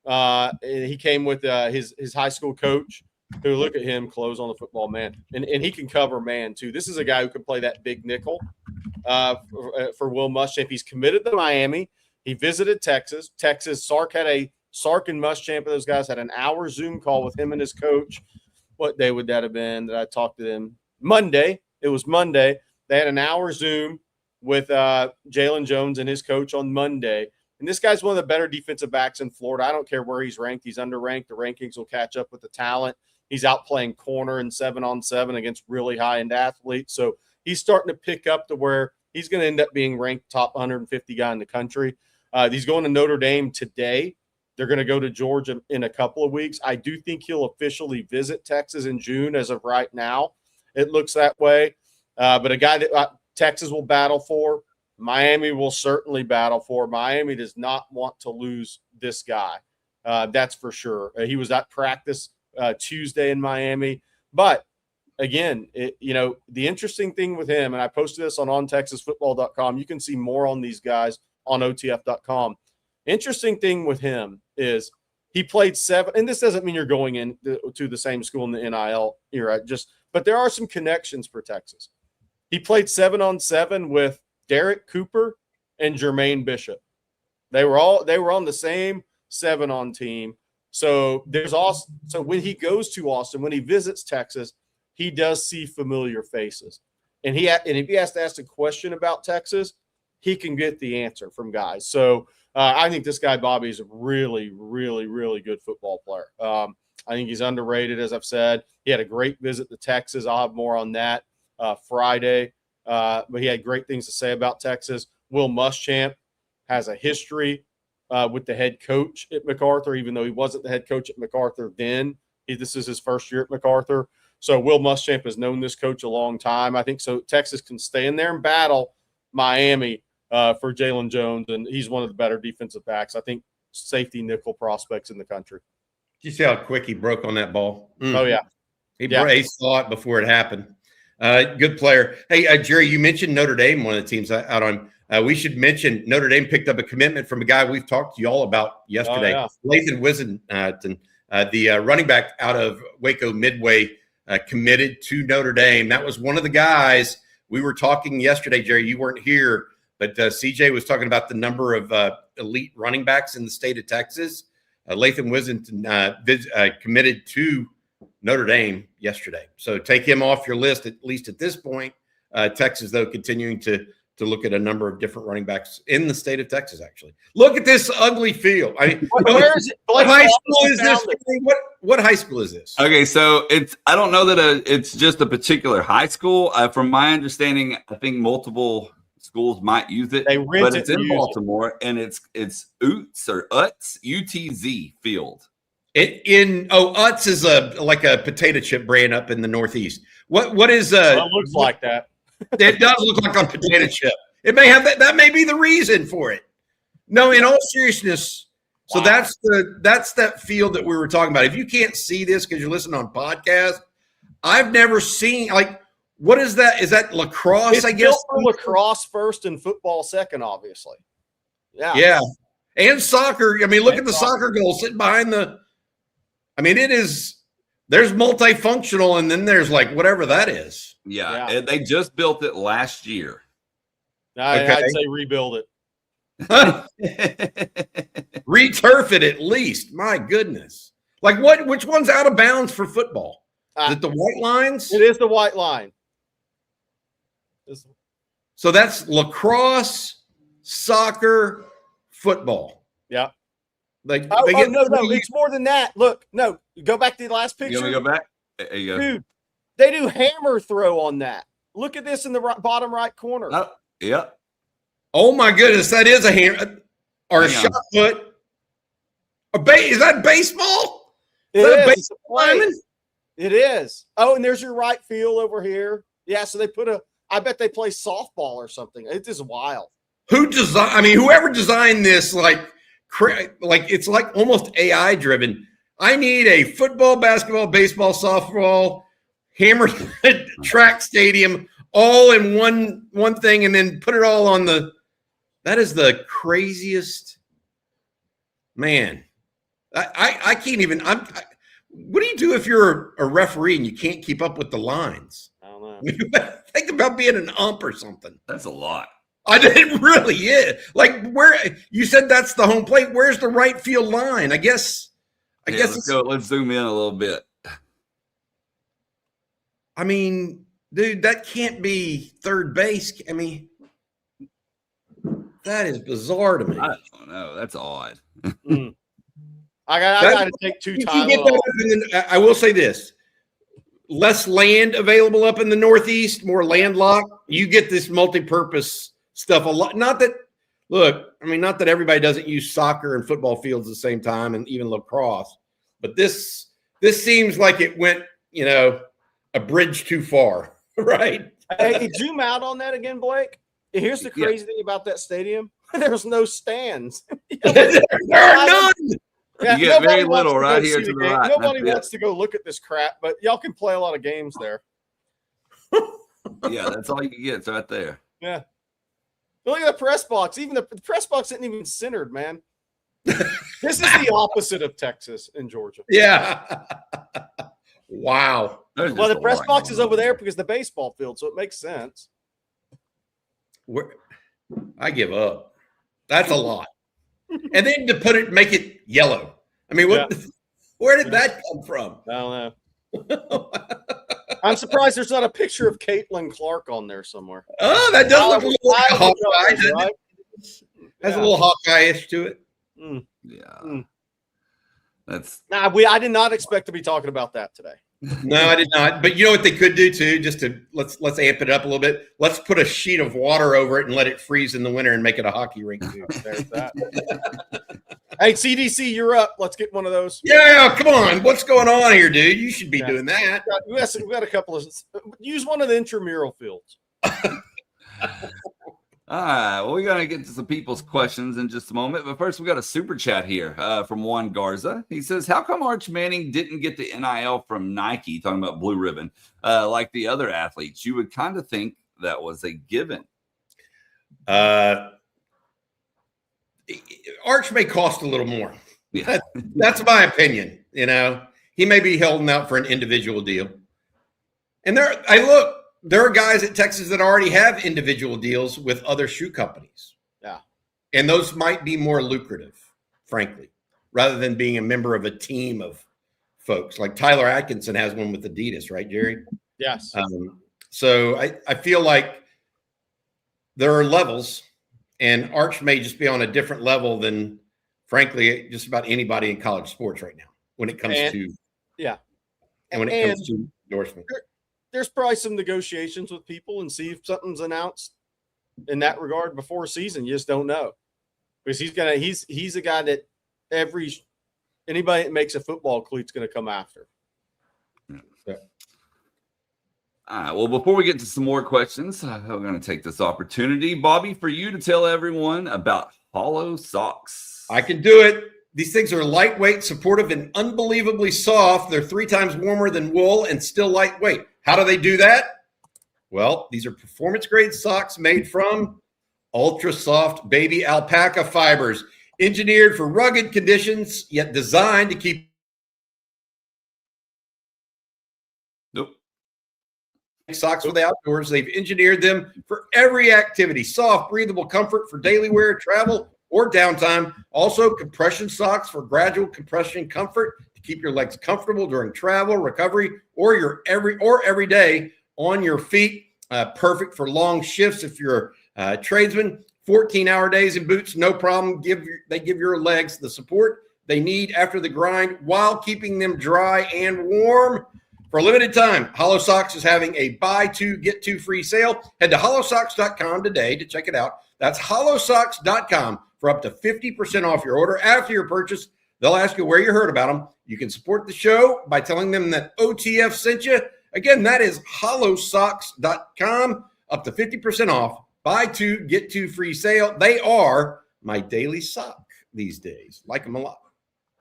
And he came with his high school coach, who, look at him, close on the football, man. And he can cover man, too. This is a guy who can play that big nickel for Will Muschamp. He's committed to Miami. He visited Texas. Sark and Muschamp, those guys had an hour Zoom call with him and his coach. What day would that have been that I talked to them? Monday. It was Monday. They had an hour Zoom with Jalen Jones and his coach on Monday. And this guy's one of the better defensive backs in Florida. I don't care where he's ranked. He's underranked. The rankings will catch up with the talent. He's out playing corner and 7-on-7 against really high-end athletes. So he's starting to pick up to where he's going to end up being ranked top 150 guy in the country. He's going to Notre Dame today. They're going to go to Georgia in a couple of weeks. I do think he'll officially visit Texas in June as of right now. It looks that way. But a guy that Texas will battle for, Miami will certainly battle for. Miami does not want to lose this guy. That's for sure. He was at practice Tuesday in Miami. But, again, the interesting thing with him, and I posted this on ontexasfootball.com. You can see more on these guys on otf.com. Interesting thing with him is he played 7 – and this doesn't mean you're going in to the same school in the NIL era. But there are some connections for Texas. He played 7-on-7 with Derek Cooper and Jermaine Bishop. They were on the same 7-on team. So when he goes to Austin, when he visits Texas, he does see familiar faces. And if he has to ask a question about Texas, he can get the answer from guys. So I think this guy, Bobby, is a really, really, really good football player. I think he's underrated, as I've said. He had a great visit to Texas. I'll have more on that Friday. But he had great things to say about Texas. Will Muschamp has a history with the head coach at MacArthur, even though he wasn't the head coach at MacArthur then. This is his first year at MacArthur. So Will Muschamp has known this coach a long time. I think so Texas can stay in there and battle Miami for Jalen Jones, and he's one of the better defensive backs. I think safety nickel prospects in the country. Did you see how quick he broke on that ball? Oh, yeah. He saw it before it happened. Good player. Hey, Jerry, you mentioned Notre Dame, one of the teams out on. We should mention Notre Dame picked up a commitment from a guy we've talked to you all about yesterday, Lathan Wisenton, the running back out of Waco Midway, committed to Notre Dame. That was one of the guys we were talking yesterday, Jerry. You weren't here, but CJ was talking about the number of elite running backs in the state of Texas. Lathan Wisenton committed to Notre Dame yesterday. So take him off your list, at least at this point. Texas, though, continuing to look at a number of different running backs in the state of Texas, actually. Look at this ugly field. I mean, where is it? What high school is this? What high school is this? Okay, so I don't know that it's just a particular high school. From my understanding, I think multiple schools might use it, but it's in Baltimore, and it's UTZ field. Utz is like a potato chip brand up in the Northeast. What is it looks like that. It does look like a potato chip. It may have that may be the reason for it. No, in all seriousness, so that's that field that we were talking about. If you can't see this because you're listening on podcast, I've never seen what is that? Is that lacrosse? It's I guess for lacrosse first and football second, obviously. Yeah, and soccer. I mean, look at the soccer goal sitting behind the. I mean, there's multifunctional, and then there's whatever that is. Yeah. They just built it last year. I'd say rebuild it. Returf it at least. My goodness. Which one's out of bounds for football? Is it the white lines? It is the white line. So that's lacrosse, soccer, football. Yeah. Like No, it's more than that. Look, no, go back to the last picture. You want me to go back? There you go. Dude, they do hammer throw on that. Look at this in the bottom right corner. Oh, yep. Oh my goodness, that is a hand or a shot put. Is that baseball? It is that is. a baseball lineman? It is. Oh, and there's your right field over here. Yeah, so they I bet they play softball or something. It is wild. Whoever designed this, like it's like almost AI driven. I need a football, basketball, baseball, softball, hammer track stadium all in one thing, and then put it all on that is the craziest, man. I can't even. What do you do if you're a referee and you can't keep up with the lines? I don't know. Think about being an ump or something. That's a lot. It really is. Like, where you said that's the home plate. Where's the right field line? I guess. Let's go. Let's zoom in a little bit. I mean, dude, that can't be third base. I mean, that is bizarre to me. I don't know. That's odd. I got to take two times. I will say this. Less land available up in the Northeast, more landlocked. You get this multi-purpose stuff a lot. Not that everybody doesn't use soccer and football fields at the same time, and even lacrosse. But this seems like it went, a bridge too far, right? Hey, zoom out on that again, Blake. Here's the crazy thing about that stadium. There's no stands. There are none. Yeah, you get very little right here to the right. Nobody wants to go look at this crap, but y'all can play a lot of games there. Yeah, that's all you can get. It's right there. Yeah. Look at the press box. Even the press box isn't even centered, man. This is the opposite of Texas and Georgia. Yeah. Wow. Well, the press box is over there because the baseball field, so it makes sense. I give up. That's a lot. And then to make it yellow. I mean, where did that come from? I don't know. I'm surprised there's not a picture of Caitlin Clark on there somewhere. Oh, that does look a little like a Hawkeye, right? Has a little Hawkeye-ish to it. Yeah. I did not expect to be talking about that today. No, I did not. But you know what they could do too, just to let's amp it up a little bit. Let's put a sheet of water over it and let it freeze in the winter and make it a hockey rink too. There's that. Hey, CDC, you're up. Let's get one of those. Yeah, come on. What's going on here, dude? You should be doing that. We got a couple of. Use one of the intramural fields. All right. Well, we're going to get to some people's questions in just a moment. But first, we got a super chat here from Juan Garza. He says, how come Arch Manning didn't get the NIL from Nike, talking about Blue Ribbon, like the other athletes? You would kind of think that was a given. Arch may cost a little more. Yeah. That's my opinion. He may be holding out for an individual deal. And there are guys at Texas that already have individual deals with other shoe companies. Yeah. And those might be more lucrative, frankly, rather than being a member of a team of folks. Like Tyler Atkinson has one with Adidas, right, Jerry? Yes. So I feel like there are levels, and Arch may just be on a different level than, frankly, just about anybody in college sports right now when it comes to endorsement. There's probably some negotiations with people and see if something's announced in that regard before season. You just don't know, because he's a guy that anybody that makes a football cleat's going to come after. Yeah. All right. Well, before we get to some more questions, I'm going to take this opportunity, Bobby, for you to tell everyone about Hollow Socks. I can do it. These things are lightweight, supportive, and unbelievably soft. They're 3 times warmer than wool and still lightweight. How do they do that? Well, these are performance-grade socks made from ultra-soft baby alpaca fibers, engineered for rugged conditions, yet designed to keep socks for the outdoors. They've engineered them for every activity. Soft, breathable comfort for daily wear, travel, or downtime. Also, compression socks for gradual compression comfort to keep your legs comfortable during travel, recovery, or every day on your feet. perfect for long shifts if you're a tradesman. 14-hour days in boots, no problem. They give your legs the support they need after the grind while keeping them dry and warm. For a limited time, Hollow Socks is having a buy two, get two free sale. Head to hollowsocks.com today to check it out. That's hollowsocks.com for up to 50% off your order. After your purchase, they'll ask you where you heard about them. You can support the show by telling them that OTF sent you. Again, that is hollowsocks.com, up to 50% off. Buy two, get two free sale. They are my daily sock these days. Like them a lot.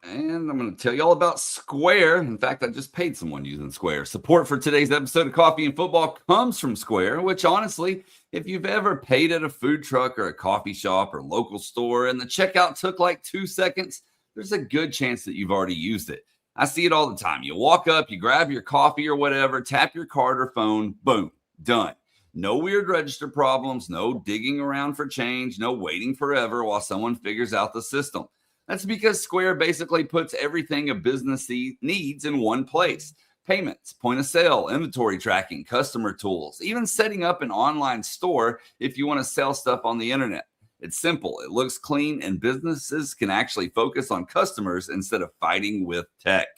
And I'm going to tell you all about Square. In fact, I just paid someone using Square. Support for today's episode of Coffee and Football comes from Square, which honestly, if you've ever paid at a food truck or a coffee shop or local store and the checkout took like 2 seconds, there's a good chance that you've already used it. I see it all the time. You walk up, you grab your coffee or whatever, tap your card or phone, boom, done. No weird register problems, no digging around for change, no waiting forever while someone figures out the system. That's because Square basically puts everything a business needs in one place. Payments, point of sale, inventory tracking, customer tools, even setting up an online store if you want to sell stuff on the internet. It's simple, it looks clean, and businesses can actually focus on customers instead of fighting with tech.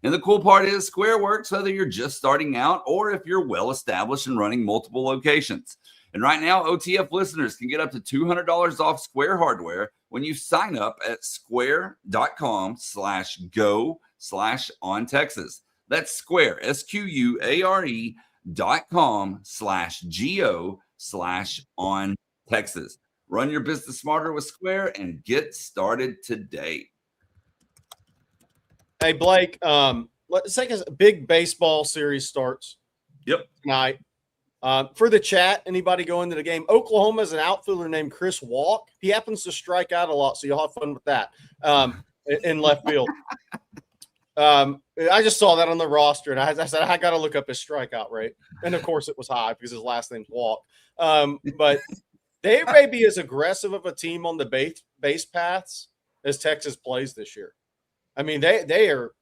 And the cool part is Square works whether you're just starting out or if you're well established and running multiple locations. And right now, OTF listeners can get up to $200 off Square hardware when you sign up at square.com/go/ontexas. That's Square, SQUARE.com/GO/ontexas. Run your business smarter with Square and get started today. Hey, Blake, let's take a big baseball series starts tonight. For the chat, anybody going to the game? Oklahoma has an outfielder named Chris Walk. He happens to strike out a lot, so you'll have fun with that in left field. I just saw that on the roster, and I said, I got to look up his strikeout rate. And, of course, it was high because his last name's Walk. But they may be as aggressive of a team on the base paths as Texas plays this year. I mean, they are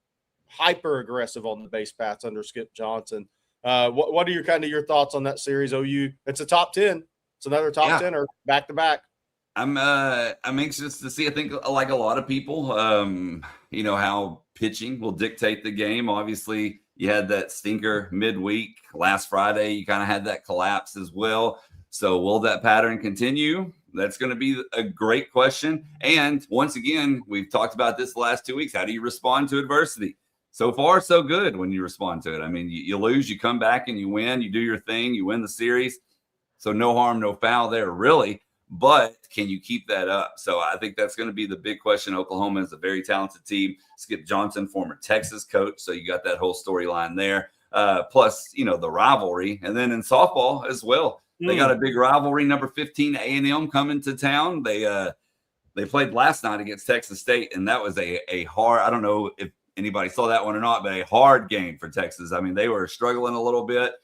hyper aggressive on the base paths under Skip Johnson. What are your thoughts on that series? OU, it's a top 10. It's another top 10 or back to back. I'm anxious to see. I think like a lot of people, how pitching will dictate the game. Obviously, you had that stinker midweek last Friday. You kind of had that collapse as well. So will that pattern continue? That's going to be a great question. And once again, we've talked about this the last 2 weeks. How do you respond to adversity? So far, so good when you respond to it. I mean, you lose, you come back and you win, you do your thing, you win the series. So no harm, no foul there, really. But can you keep that up? So I think that's going to be the big question. Oklahoma is a very talented team. Skip Johnson, former Texas coach. So you got that whole storyline there. Plus, the rivalry. And then in softball as well. They got a big rivalry. Number 15, A&M coming to town. They played last night against Texas State, and that was a hard – I don't know if anybody saw that one or not, but a hard game for Texas. I mean, they were struggling a little bit.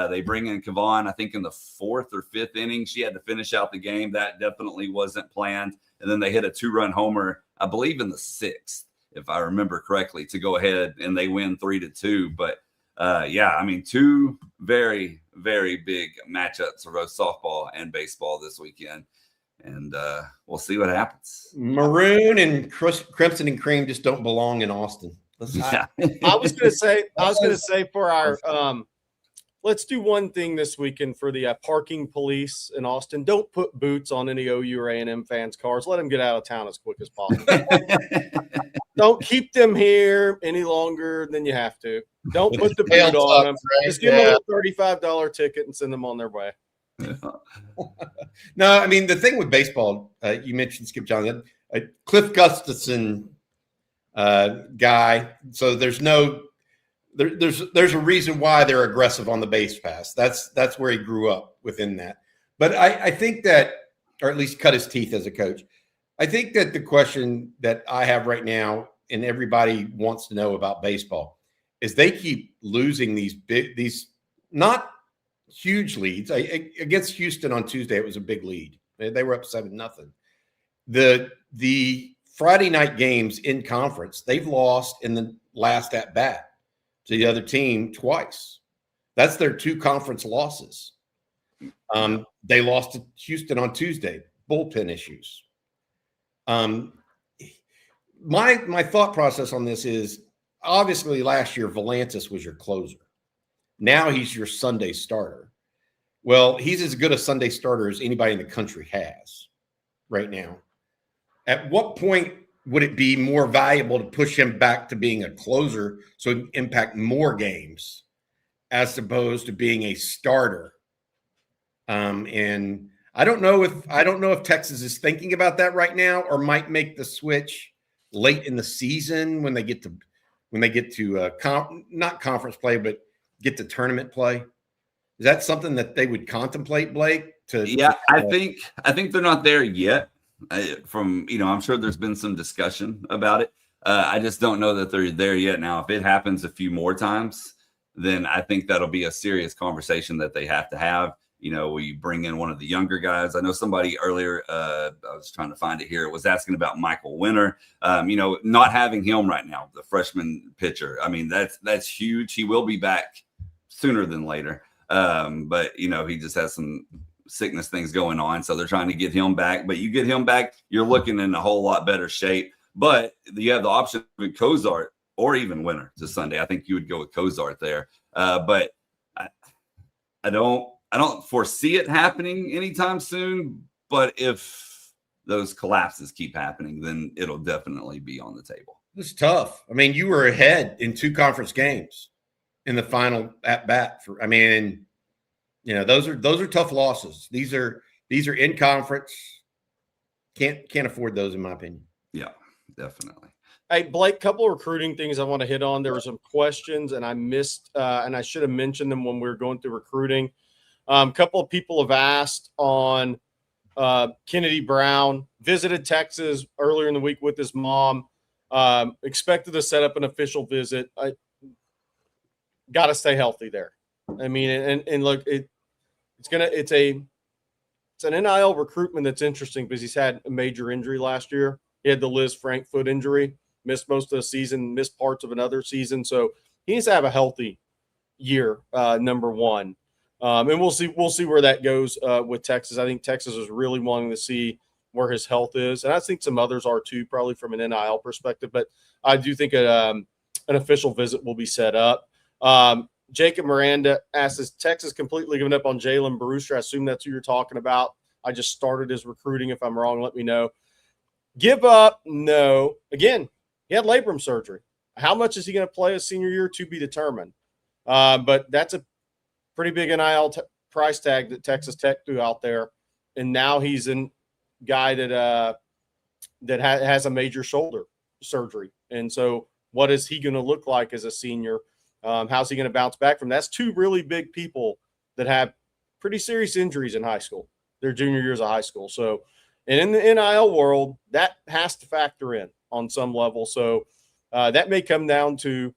They bring in Kavon, I think, in the 4th or 5th inning. She had to finish out the game. That definitely wasn't planned. And then they hit a 2-run homer, I believe, in the 6th, if I remember correctly, to go ahead, and they win 3-2. But, two very, very big matchups for both softball and baseball this weekend. And we'll see what happens. Maroon and Crimson and Cream just don't belong in Austin. I was going to say for our let's do one thing this weekend for the parking police in Austin. Don't put boots on any OU or A&M fans' cars. Let them get out of town as quick as possible. Don't keep them here any longer than you have to. Don't put the boot on them. Right? Just give them a $35 ticket and send them on their way. No, I mean, the thing with baseball, you mentioned Skip Johnson, Cliff Gustafson guy. So there's a reason why they're aggressive on the base pass. That's where he grew up within that. But I think that, or at least cut his teeth as a coach. I think that the question that I have right now, and everybody wants to know about baseball, is they keep losing these not huge leads. Against Houston on Tuesday, it was a big lead. They were up 7-0. The Friday night games in conference, they've lost in the last at bat to the other team twice. That's their 2 conference losses. They lost to Houston on Tuesday. Bullpen issues. My thought process on this is obviously last year Volantis was your closer. Now he's your Sunday starter. Well, he's as good a Sunday starter as anybody in the country has right now. At what point would it be more valuable to push him back to being a closer so it can impact more games as opposed to being a starter? And I don't know if Texas is thinking about that right now or might make the switch late in the season when they get to not conference play, but get to tournament play. Is that something that they would contemplate, Blake? I think they're not there yet. I'm sure there's been some discussion about it. I just don't know that they're there yet. Now, if it happens a few more times, then I think that'll be a serious conversation that they have to have. We bring in one of the younger guys. I know somebody earlier, I was trying to find it here, was asking about Michael Winter. Not having him right now, the freshman pitcher. I mean, that's huge. He will be back sooner than later. But he just has some sickness things going on. So they're trying to get him back. But you get him back, you're looking in a whole lot better shape. But you have the option of Cozart or even Winter to Sunday. I think you would go with Cozart there. But I don't foresee it happening anytime soon, but if those collapses keep happening, then it'll definitely be on the table. It's tough. I mean, you were ahead in 2 conference games in the final at bat. Those are tough losses. These are in conference. Can't afford those, in my opinion. Yeah, definitely. Hey, Blake, couple of recruiting things I want to hit on. There were some questions, and I missed, and I should have mentioned them when we were going through recruiting. A couple of people have asked on Kennedy Brown, visited Texas earlier in the week with his mom, expected to set up an official visit. Got to stay healthy there. I mean, and look, it's an NIL recruitment that's interesting because he's had a major injury last year. He had the Liz Frank foot injury, missed most of the season, missed parts of another season. So he needs to have a healthy year, number one. And we'll see where that goes with Texas. I think Texas is really wanting to see where his health is. And I think some others are too, probably from an NIL perspective. But I do think an official visit will be set up. Jacob Miranda asks, is Texas completely given up on Jalen Brewster? I assume that's who you're talking about. I just started his recruiting. If I'm wrong, let me know. Give up? No. Again, he had labrum surgery. How much is he going to play his senior year to be determined? But that's a pretty big NIL price tag that Texas Tech threw out there. And now he's a guy that has a major shoulder surgery. And so what is he going to look like as a senior? How's he going to bounce back from that? That's 2 really big people that have pretty serious injuries in high school, their junior years of high school. So, and in the NIL world, that has to factor in on some level. So that may come down to,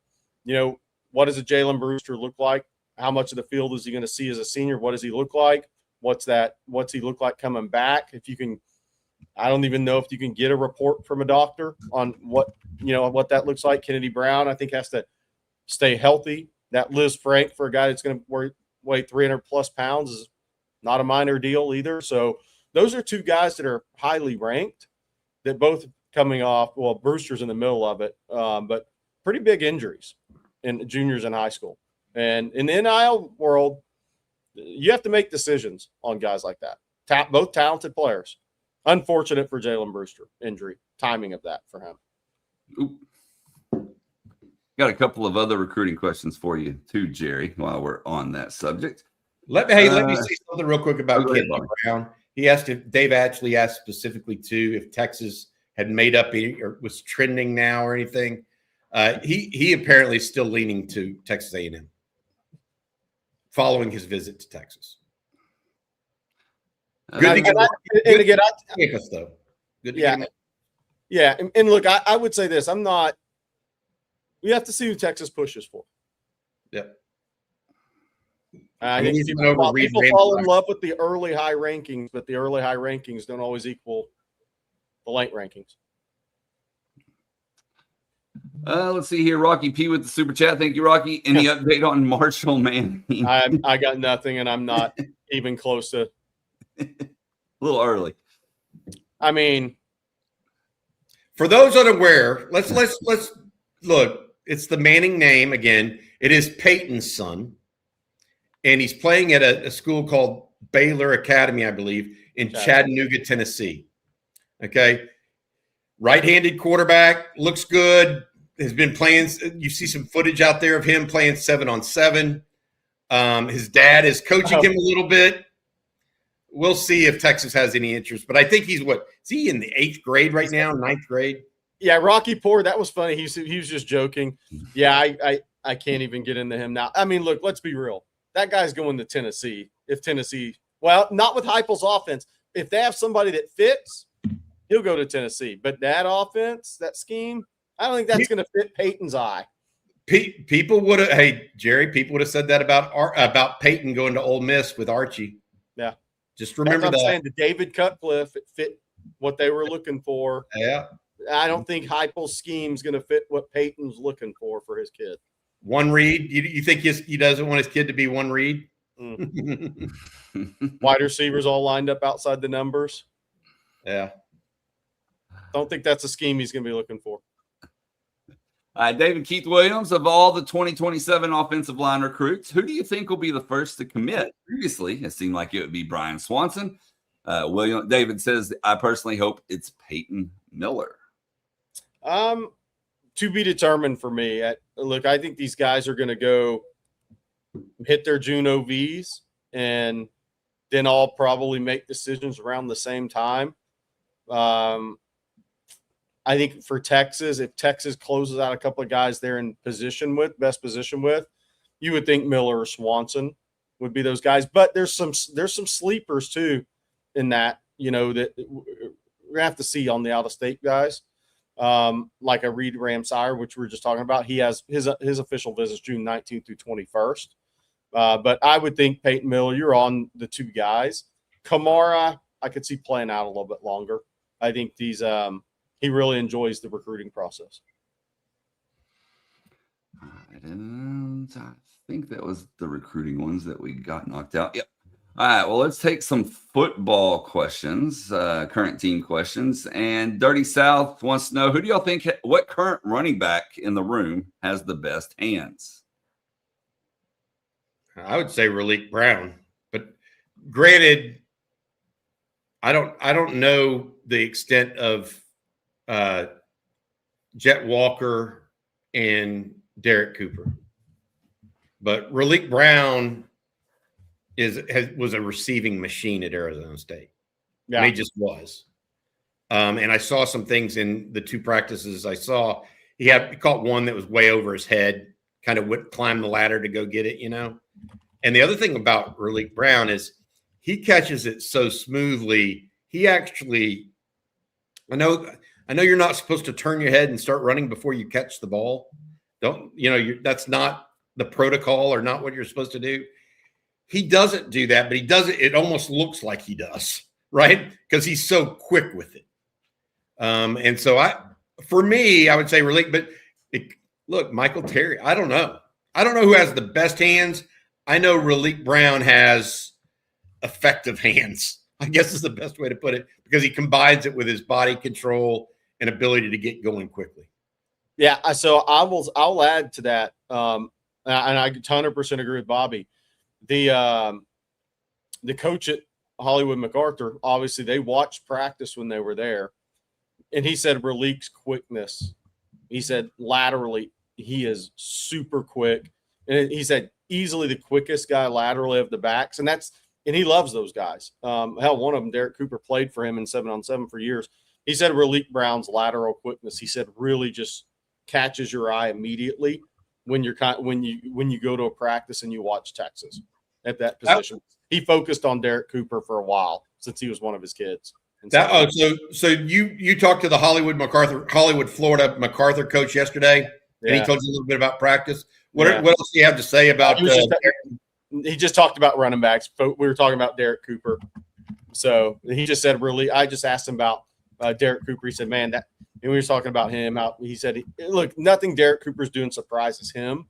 what does a Jalen Brewster look like? How much of the field is he going to see as a senior? What does he look like? What's he look like coming back? If you can, I don't even know if you can get a report from a doctor on what that looks like. Kennedy Brown, I think, has to stay healthy. That Liz Frank, for a guy that's going to weigh 300 plus pounds, is not a minor deal either. So those are 2 guys that are highly ranked that both coming off, well, Brewster's in the middle of it, but pretty big injuries in juniors in high school. And in the NIL world, you have to make decisions on guys like that. Both talented players. Unfortunate for Jalen Brewster, injury, timing of that for him. Oop. Got a couple of other recruiting questions for you too, Jerry, while we're on that subject. Let me say something real quick about Kennedy Brown. He asked if Dave actually asked specifically too if Texas had made up or was trending now or anything. He apparently is still leaning to Texas A&M following his visit to Texas. Good to get campus, though. Good to get him. Yeah, and look, I would say this. We have to see who Texas pushes for. Yep. I think people fall in love with the early high rankings, but the early high rankings don't always equal the late rankings. Let's see here. Rocky P with the super chat. Thank you, Rocky. Any update on Marshall Manning? I got nothing, and I'm not even close to. A little early. I mean, for those unaware, let's look. It's the Manning name again. It is Peyton's son, and he's playing at a school called Baylor Academy, I believe, in Chattanooga, Tennessee. Okay, right-handed quarterback, looks good. Has been playing. You see some footage out there of him playing 7-on-7. His dad is coaching him a little bit. We'll see if Texas has any interest, but I think he's is he in the 8th grade right now, 9th grade? Yeah, Rocky Poor, that was funny. He was just joking. Yeah, I can't even get into him now. I mean, look, let's be real. That guy's going to Tennessee. If Tennessee, well, not with Heupel's offense. If they have somebody that fits, he'll go to Tennessee. But that offense, that scheme, I don't think that's going to fit Peyton's eye. People would have, hey, Jerry, people would have said that about Peyton going to Ole Miss with Archie. Yeah. Just remember that. Saying, the David Cutcliffe, it fit what they were looking for. Yeah. I don't think Heupel's scheme is going to fit what Peyton's looking for his kid. One read? You think he doesn't want his kid to be one read? Wide receivers all lined up outside the numbers. Yeah. Don't think that's a scheme he's going to be looking for. David Keith Williams, of all the 2027 offensive line recruits, who do you think will be the first to commit? Previously, it seemed like it would be Brian Swanson. David says, I personally hope it's Peyton Miller. To be determined for me. Look, I think these guys are going to go hit their June OVs, and then I'll probably make decisions around the same time. I think for Texas, if Texas closes out a couple of guys they're in best position with, you would think Miller or Swanson would be those guys. But there's some sleepers too in that, that we're gonna have to see on the out-of-state guys. Like a Reed Ramsire, which we were just talking about. He has his official visits June 19th through 21st. But I would think Peyton Miller, you're on the two guys. Kamara, I could see playing out a little bit longer. I think he really enjoys the recruiting process. I think that was the recruiting ones that we got knocked out. Yep. All right, well, let's take some football questions, current team questions. And Dirty South wants to know, who do y'all think, what current running back in the room has the best hands? I would say Raleek Brown, but granted, I don't know the extent of Jet Walker and Derek Cooper, but Raleek Brown was a receiving machine at Arizona State. Yeah, and he just was. And I saw some things in the two practices I saw. He caught one that was way over his head, kind of climbed the ladder to go get it, And the other thing about Raleek Brown is he catches it so smoothly. He actually, I know you're not supposed to turn your head and start running before you catch the ball. That's not the protocol or not what you're supposed to do. He doesn't do that, but he does it. It almost looks like he does, right? Because he's so quick with it. And so for me, I would say Raleek, but look, Michael Terry, I don't know who has the best hands. I know Raleek Brown has effective hands, I guess is the best way to put it, because he combines it with his body control and ability to get going quickly. Yeah, so I'll add to that, and I 100% agree with Bobby. The coach at Hollywood MacArthur, obviously they watched practice when they were there, and he said Raleek's quickness. He said laterally he is super quick, and he said easily the quickest guy laterally of the backs, and he loves those guys. Hell, one of them, Derek Cooper, played for him in 7-on-7 for years. He said Raleek Brown's lateral quickness, he said, really just catches your eye immediately when you go to a practice and you watch Texas at that position. He focused on Derek Cooper for a while since he was one of his kids. So you talked to the Hollywood, Florida MacArthur coach yesterday, and he told you a little bit about practice. What else do you have to say about? He just talked about running backs. We were talking about Derek Cooper, so he just said, "Really?" I just asked him about Derek Cooper. He said, "Man, and we were talking about him." He said, "Look, nothing Derek Cooper's doing surprises him,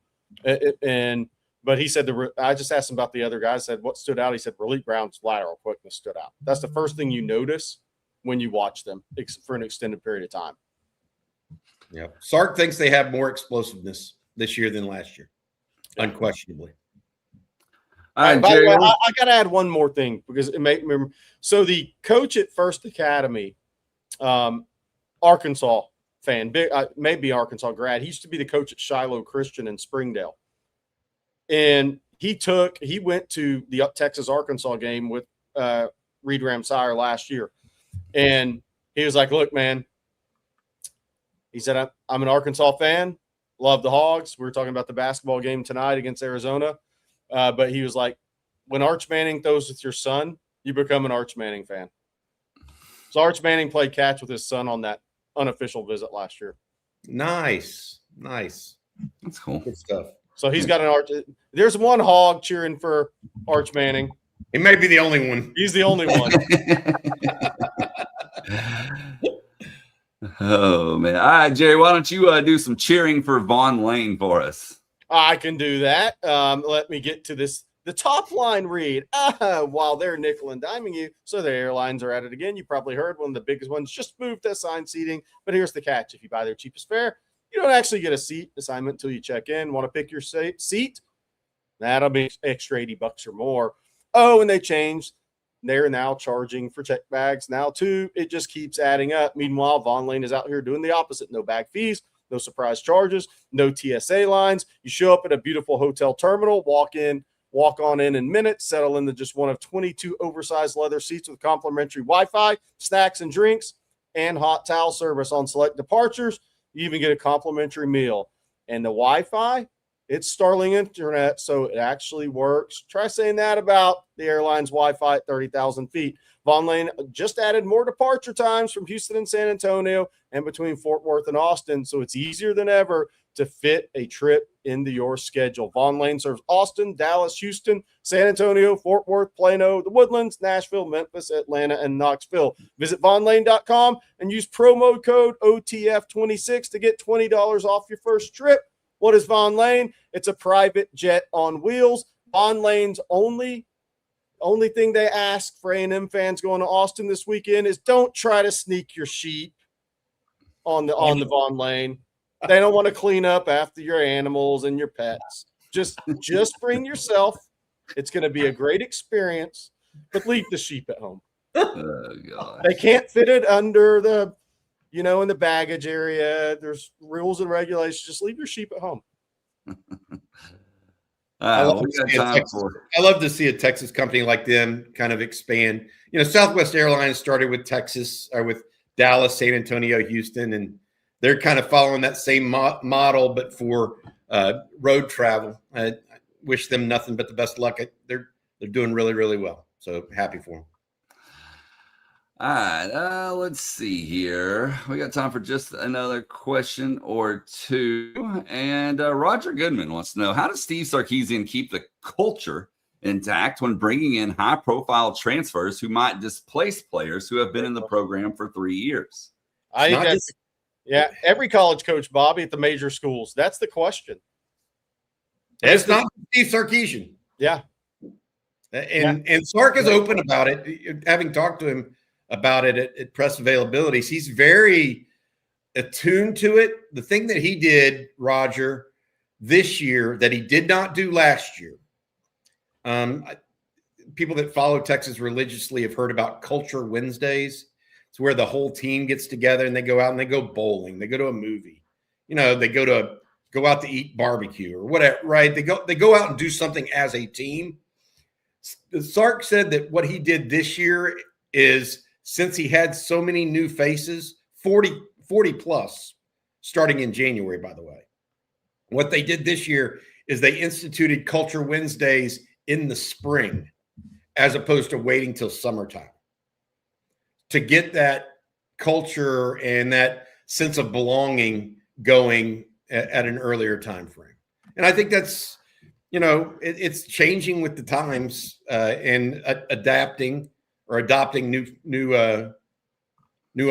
But he said I just asked him about the other guys. Said what stood out. He said Raleigh Brown's lateral quickness stood out. That's the first thing you notice when you watch them for an extended period of time. Yeah, Sark thinks they have more explosiveness this year than last year, unquestionably. By the way, I got to add one more thing because it made me remember. So the coach at First Academy, Arkansas fan, maybe Arkansas grad. He used to be the coach at Shiloh Christian in Springdale. And he went to the Texas Arkansas game with Reed Ramsire last year. And he was like, look, man, he said, I'm an Arkansas fan, love the Hogs. We were talking about the basketball game tonight against Arizona. But he was like, when Arch Manning throws with your son, you become an Arch Manning fan. So Arch Manning played catch with his son on that unofficial visit last year. Nice. That's cool. Good stuff. So he's got an Arch. There's one Hog cheering for Arch Manning. He may be the only one. He's the only one. Oh, man. All right, Jerry, why don't you do some cheering for Vaughn Lane for us? I can do that. Let me get to this. The top line read, while they're nickel and diming you, so the airlines are at it again. You probably heard one of the biggest ones just moved to assigned seating. But here's the catch. If you buy their cheapest fare, you don't actually get a seat assignment until you check in. Want to pick your seat? That'll be extra $80 or more. Oh, and they changed. They're now charging for check bags now, too. It just keeps adding up. Meanwhile, Vaughn Lane is out here doing the opposite. No bag fees, no surprise charges, no TSA lines. You show up at a beautiful hotel terminal, walk on in minutes, settle into just one of 22 oversized leather seats with complimentary Wi-Fi, snacks and drinks, and hot towel service on select departures. You even get a complimentary meal. And the Wi-Fi, it's Starlink internet, so it actually works. Try saying that about the airline's Wi-Fi at 30,000 feet. Vaughn Lane just added more departure times from Houston and San Antonio and between Fort Worth and Austin, so it's easier than ever to fit a trip into your schedule. Vaughn Lane serves Austin, Dallas, Houston, San Antonio, Fort Worth, Plano, the Woodlands, Nashville, Memphis, Atlanta, and Knoxville. Visit VaughnLane.com and use promo code OTF26 to get $20 off your first trip. What is Vaughn Lane? It's a private jet on wheels. Vaughn Lane's only thing they ask for A&M fans going to Austin this weekend is don't try to sneak your sheep on the Vaughn Lane. They don't want to clean up after your animals and your pets. Just bring yourself. It's going to be a great experience, but leave the sheep at home. Oh, God. They can't fit it under the, in the baggage area. There's rules and regulations. Just leave your sheep at home. I love to see a Texas company like them kind of expand. Southwest Airlines started with Texas or with Dallas, San Antonio, Houston, and they're kind of following that same model, but for road travel. I wish them nothing but the best luck. They're doing really, really well. So happy for them. All right, let's see here. We got time for just another question or two. And Roger Goodman wants to know, how does Steve Sarkisian keep the culture intact when bringing in high-profile transfers who might displace players who have been in the program for 3 years? I think that's every college coach, Bobby, at the major schools. That's the question. It's not Steve Sarkisian. Yeah. And Sark is open about it. Having talked to him about it at press availabilities, he's very attuned to it. The thing that he did, Roger, this year that he did not do last year. People that follow Texas religiously have heard about Culture Wednesdays. It's where the whole team gets together and they go out and they go bowling. They go to a movie. They go out to eat barbecue or whatever, right? They go out and do something as a team. Sark said that what he did this year is, since he had so many new faces, 40 plus, starting in January, by the way, what they did this year is they instituted Culture Wednesdays in the spring as opposed to waiting till summertime to get that culture and that sense of belonging going at an earlier time frame. And I think that's, it's changing with the times and adapting or adopting new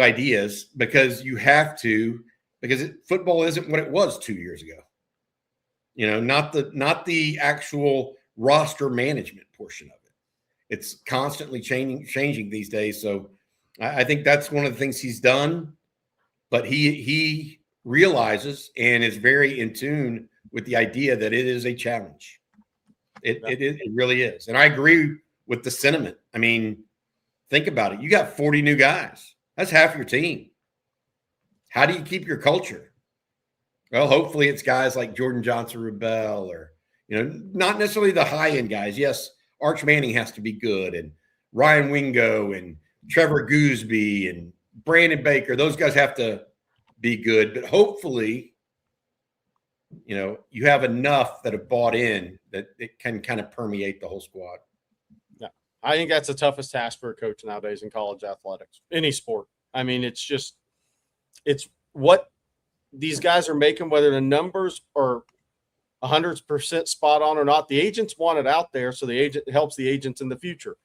ideas, because you have to, because football isn't what it was 2 years ago. not the actual roster management portion of it. It's constantly changing these days. So I think that's one of the things he's done, but he realizes and is very in tune with the idea that it is a challenge. It really is. And I agree with the sentiment. I mean, think about it. You got 40 new guys. That's half your team. How do you keep your culture? Well, hopefully it's guys like Jordan Johnson-Rubel or, not necessarily the high-end guys. Yes, Arch Manning has to be good, and Ryan Wingo and Trevor Gooseby and Brandon Baker. Those guys have to be good. But hopefully, you have enough that have bought in that it can kind of permeate the whole squad. Yeah, I think that's the toughest task for a coach nowadays in college athletics, any sport. I mean, it's what these guys are making, whether the numbers are 100% spot on or not. The agents want it out there, so the agent helps the agents in the future.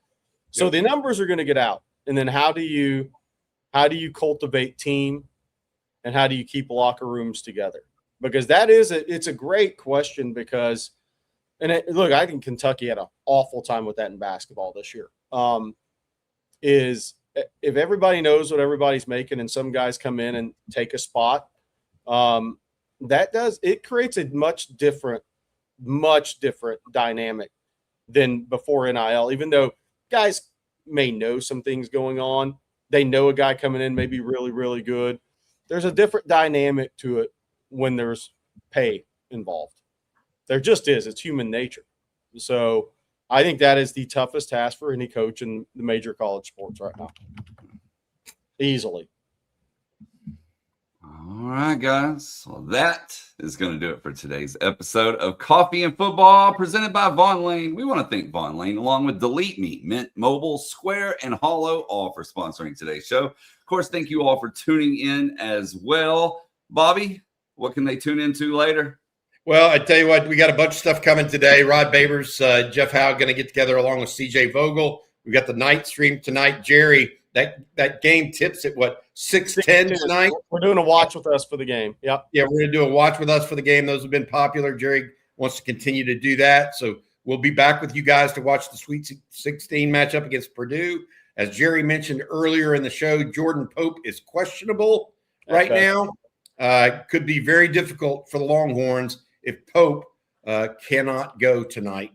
So the numbers are going to get out, and then how do you cultivate team, and how do you keep locker rooms together? Because it's a great question because, look, I think Kentucky had an awful time with that in basketball this year. Is if everybody knows what everybody's making and some guys come in and take a spot, it creates a much different dynamic than before NIL. Even though guys may know some things going on, they know a guy coming in may be really, really good. There's a different dynamic to it when there's pay involved. There just is. It's human nature. So I think that is the toughest task for any coach in the major college sports right now. Easily. All right, guys. Well, that is going to do it for today's episode of Coffee and Football presented by Vaughn Lane. We want to thank Vaughn Lane along with Delete Me, Mint Mobile, Square, and Hollow all for sponsoring today's show. Of course, thank you all for tuning in as well. Bobby, what can they tune into later? Well, I tell you what, we got a bunch of stuff coming today. Rod Babers, Jeff Howe going to get together along with CJ Vogel. We got the night stream tonight. Jerry, that game tips at what, 6:10 tonight? We're doing a watch with us for the game. Yep. Yeah, we're going to do a watch with us for the game. Those have been popular. Jerry wants to continue to do that. So we'll be back with you guys to watch the Sweet 16 matchup against Purdue. As Jerry mentioned earlier in the show, Jordan Pope is questionable right now. Could be very difficult for the Longhorns if Pope cannot go tonight.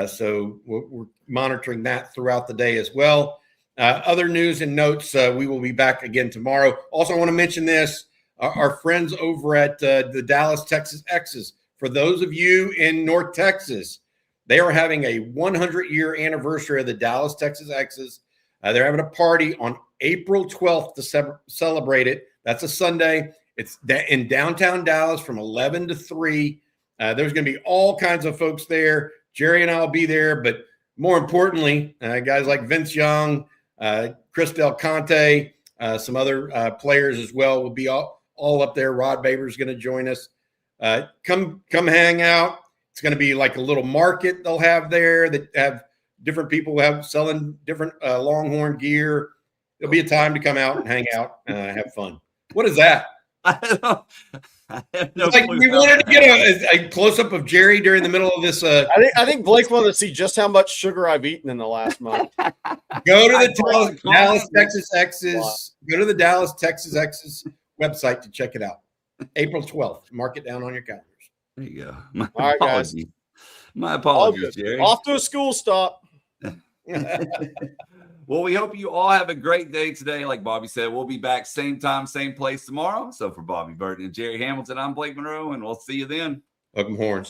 So we're monitoring that throughout the day as well. Other news and notes, we will be back again tomorrow. Also, I want to mention this. Our friends over at the Dallas, Texas X's, for those of you in North Texas, they are having a 100-year anniversary of the Dallas, Texas X's. They're having a party on April 12th to celebrate it. That's a Sunday. It's in downtown Dallas from 11 to 3. There's going to be all kinds of folks there. Jerry and I will be there, but more importantly, guys like Vince Young, Chris Del Conte, some other players as well will be all up there. Rod Baber is going to join us. Come hang out. It's going to be like a little market they'll have there that have different people selling different Longhorn gear. It'll be a time to come out and hang out and have fun. What is that? I have no like we wanted to get a close-up of Jerry during the middle of this. I think Blake wanted to see just how much sugar I've eaten in the last month. Go to the Dallas, Texas X's. Go to the Dallas, Texas X's website to check it out. April 12th. Mark it down on your calendars. There you go. All right, guys. My apologies, Jerry. Off to a school stop. Well, we hope you all have a great day today. Like Bobby said, we'll be back same time, same place tomorrow. So for Bobby Burton and Jerry Hamilton, I'm Blake Monroe, and we'll see you then. Welcome, Horns.